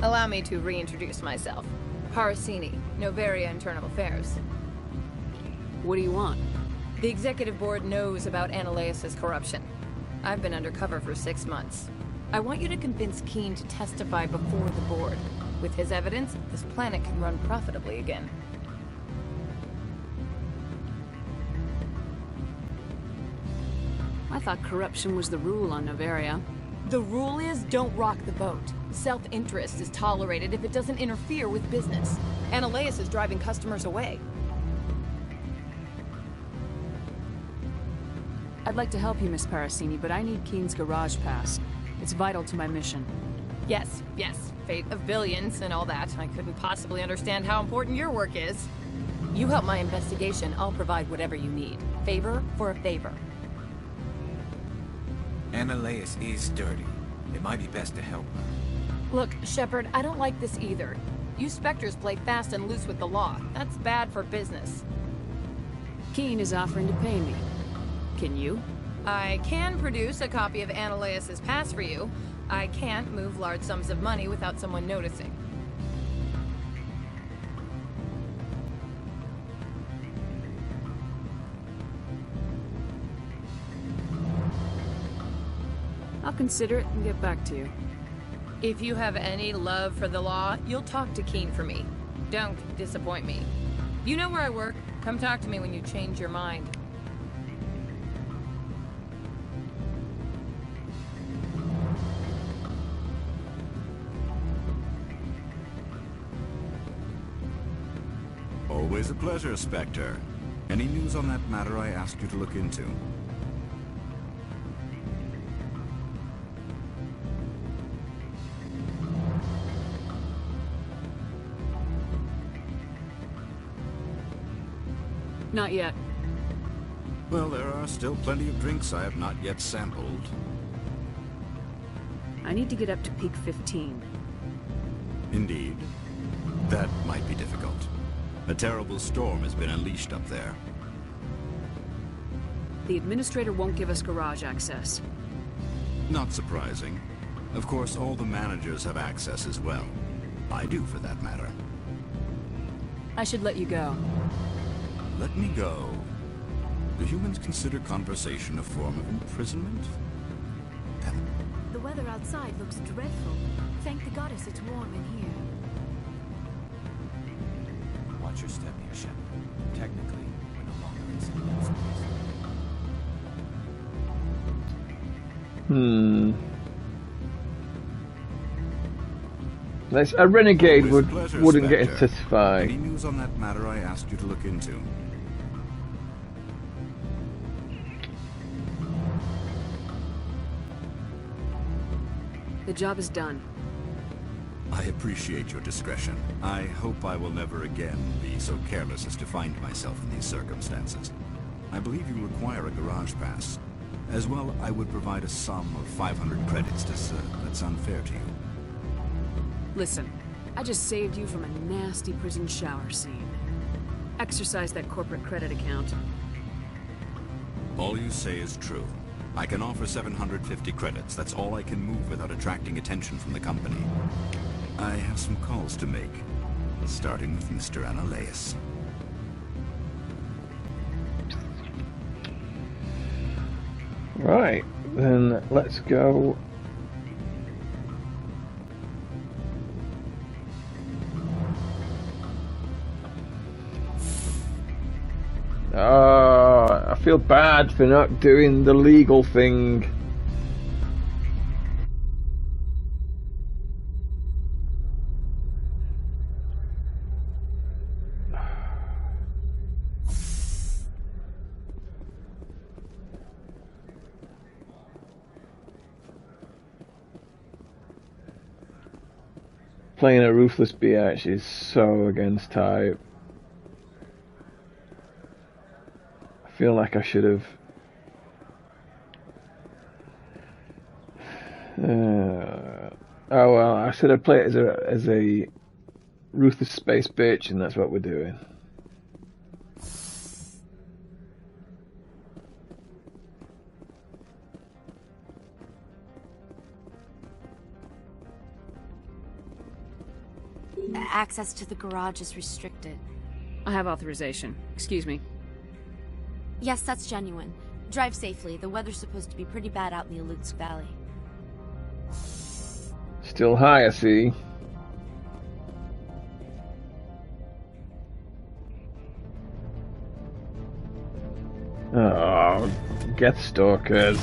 Allow me to reintroduce myself. Parasini, Novaria Internal Affairs. What do you want? The executive board knows about Ananias' corruption. I've been undercover for 6 months. I want you to convince Keene to testify before the board. With his evidence, this planet can run profitably again. I thought corruption was the rule on Novaria. The rule is don't rock the boat. Self-interest is tolerated if it doesn't interfere with business. Ananias is driving customers away. I'd like to help you, Miss Parasini, but I need Keene's garage pass. It's vital to my mission. Yes, fate of billions and all that. I couldn't possibly understand how important your work is. You help my investigation, I'll provide whatever you need. Favor for a favor. Ananias is dirty. It might be best to help her. Look, Shepard, I don't like this either. You Spectres play fast and loose with the law. That's bad for business. Keene is offering to pay me. Can you? I can produce a copy of Ananias' pass for you. I can't move large sums of money without someone noticing. I'll consider it and get back to you. If you have any love for the law, you'll talk to Keene for me. Don't disappoint me. You know where I work. Come talk to me when you change your mind. Always a pleasure, Spectre. Any news on that matter I asked you to look into? Not yet. Well, there are still plenty of drinks I have not yet sampled. I need to get up to peak 15. Indeed. That might be difficult. A terrible storm has been unleashed up there. The administrator won't give us garage access. Not surprising. Of course, all the managers have access as well. I do, for that matter. I should let you go. Let me go. Do humans consider conversation a form of imprisonment? The weather outside looks dreadful. Thank the goddess it's warm in here. Watch your step here, Shepard. Technically, we're no longer in civilian space. A renegade wouldn't get to testify. Any news on that matter I asked you to look into? The job is done. I appreciate your discretion. I hope I will never again be so careless as to find myself in these circumstances. I believe you require a garage pass. As well, I would provide a sum of 500 credits to that's unfair to you. Listen, I just saved you from a nasty prison shower scene. Exercise that corporate credit account. All you say is true. I can offer 750 credits. That's all I can move without attracting attention from the company. I have some calls to make, starting with Mr. Ananias. Right, then let's go. I feel bad for not doing the legal thing. Playing a ruthless biatch is so against type. I feel like I should have. Oh well, I said I'd play it as a ruthless space bitch, and that's what we're doing. Access to the garage is restricted. I have authorization. Excuse me. Yes, that's genuine. Drive safely. The weather's supposed to be pretty bad out in the Alutsk Valley. Still high, I see. Oh, Geth stalkers.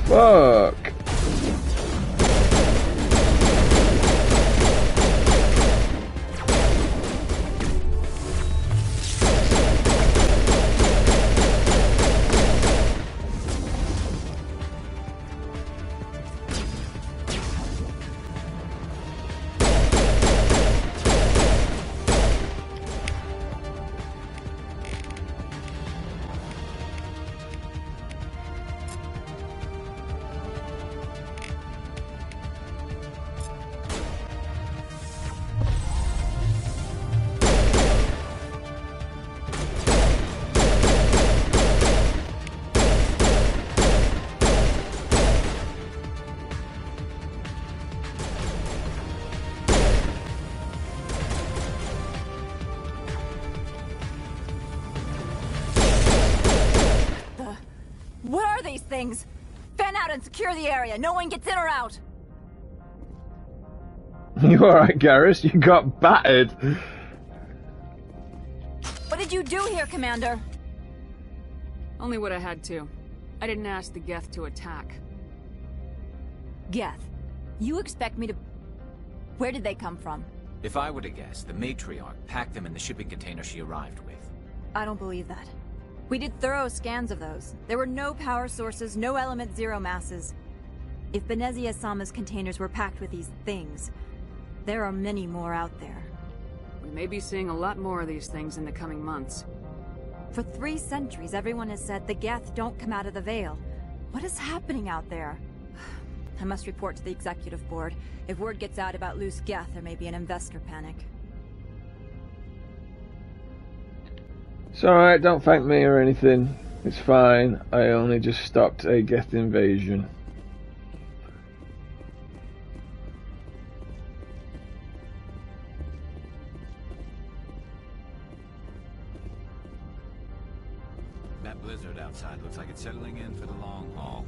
Fuck. What are these things? Fan out and secure the area. No one gets in or out. You alright, Garrus? You got battered. What did you do here, Commander? Only what I had to. I didn't ask the Geth to attack. Geth? You expect me to... Where did they come from? If I were to guess, the matriarch packed them in the shipping container she arrived with. I don't believe that. We did thorough scans of those. There were no power sources, no element zero masses. If Benezia Sama's containers were packed with these things, there are many more out there. We may be seeing a lot more of these things in the coming months. For 3 centuries, everyone has said the Geth don't come out of the Veil. What is happening out there? I must report to the Executive Board. If word gets out about loose Geth, there may be an investor panic. It's alright, don't thank me or anything. It's fine. I only just stopped a Geth invasion. That blizzard outside looks like it's settling in for the long haul.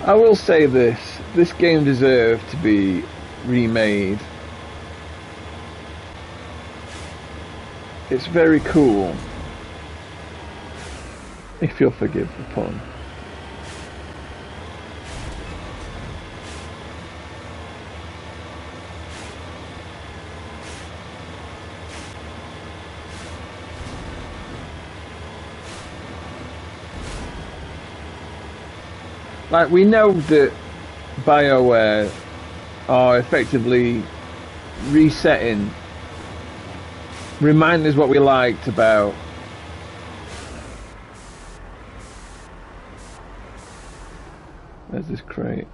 I will say this game deserved to be remade. It's very cool, if you'll forgive the pun. Like, we know that BioWare are effectively resetting, reminding us what we liked about there's this crate.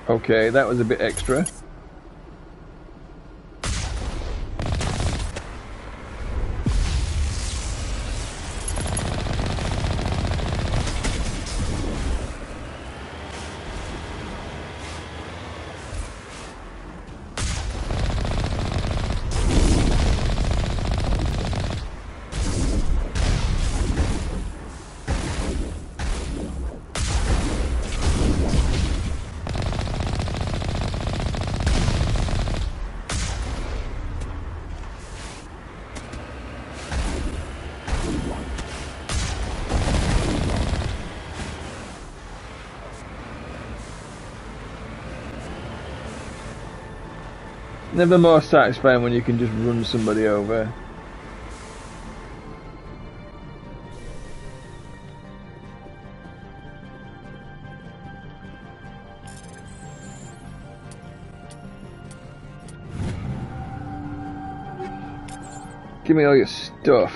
Okay, that was a bit extra. Never more satisfying when you can just run somebody over. Give me all your stuff.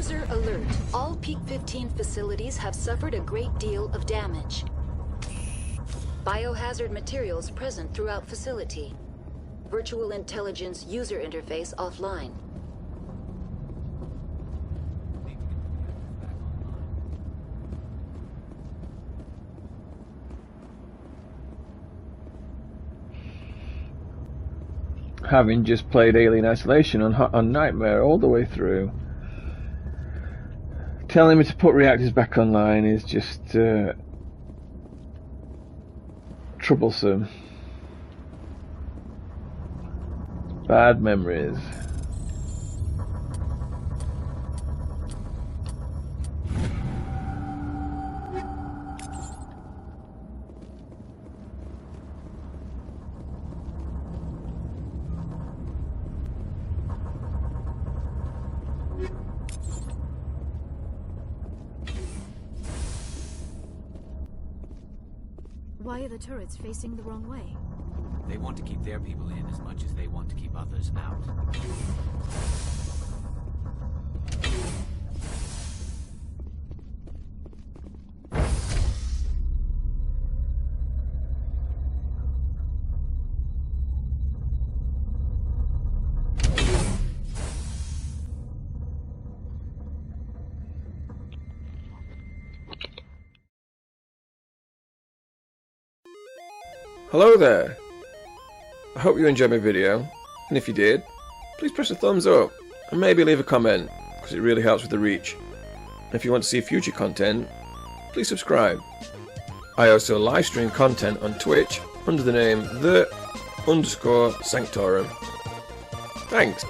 User alert. All Peak 15 facilities have suffered a great deal of damage. Biohazard materials present throughout facility. Virtual intelligence user interface offline. Having just played Alien Isolation on Nightmare all the way through, telling me to put reactors back online is just troublesome. Bad memories. Why are the turrets facing the wrong way? They want to keep their people in as much as they want to keep others out. Hello there! I hope you enjoyed my video, and if you did, please press a thumbs up, and maybe leave a comment, because it really helps with the reach. And if you want to see future content, please subscribe. I also live stream content on Twitch under the name _Sanctorum. Thanks!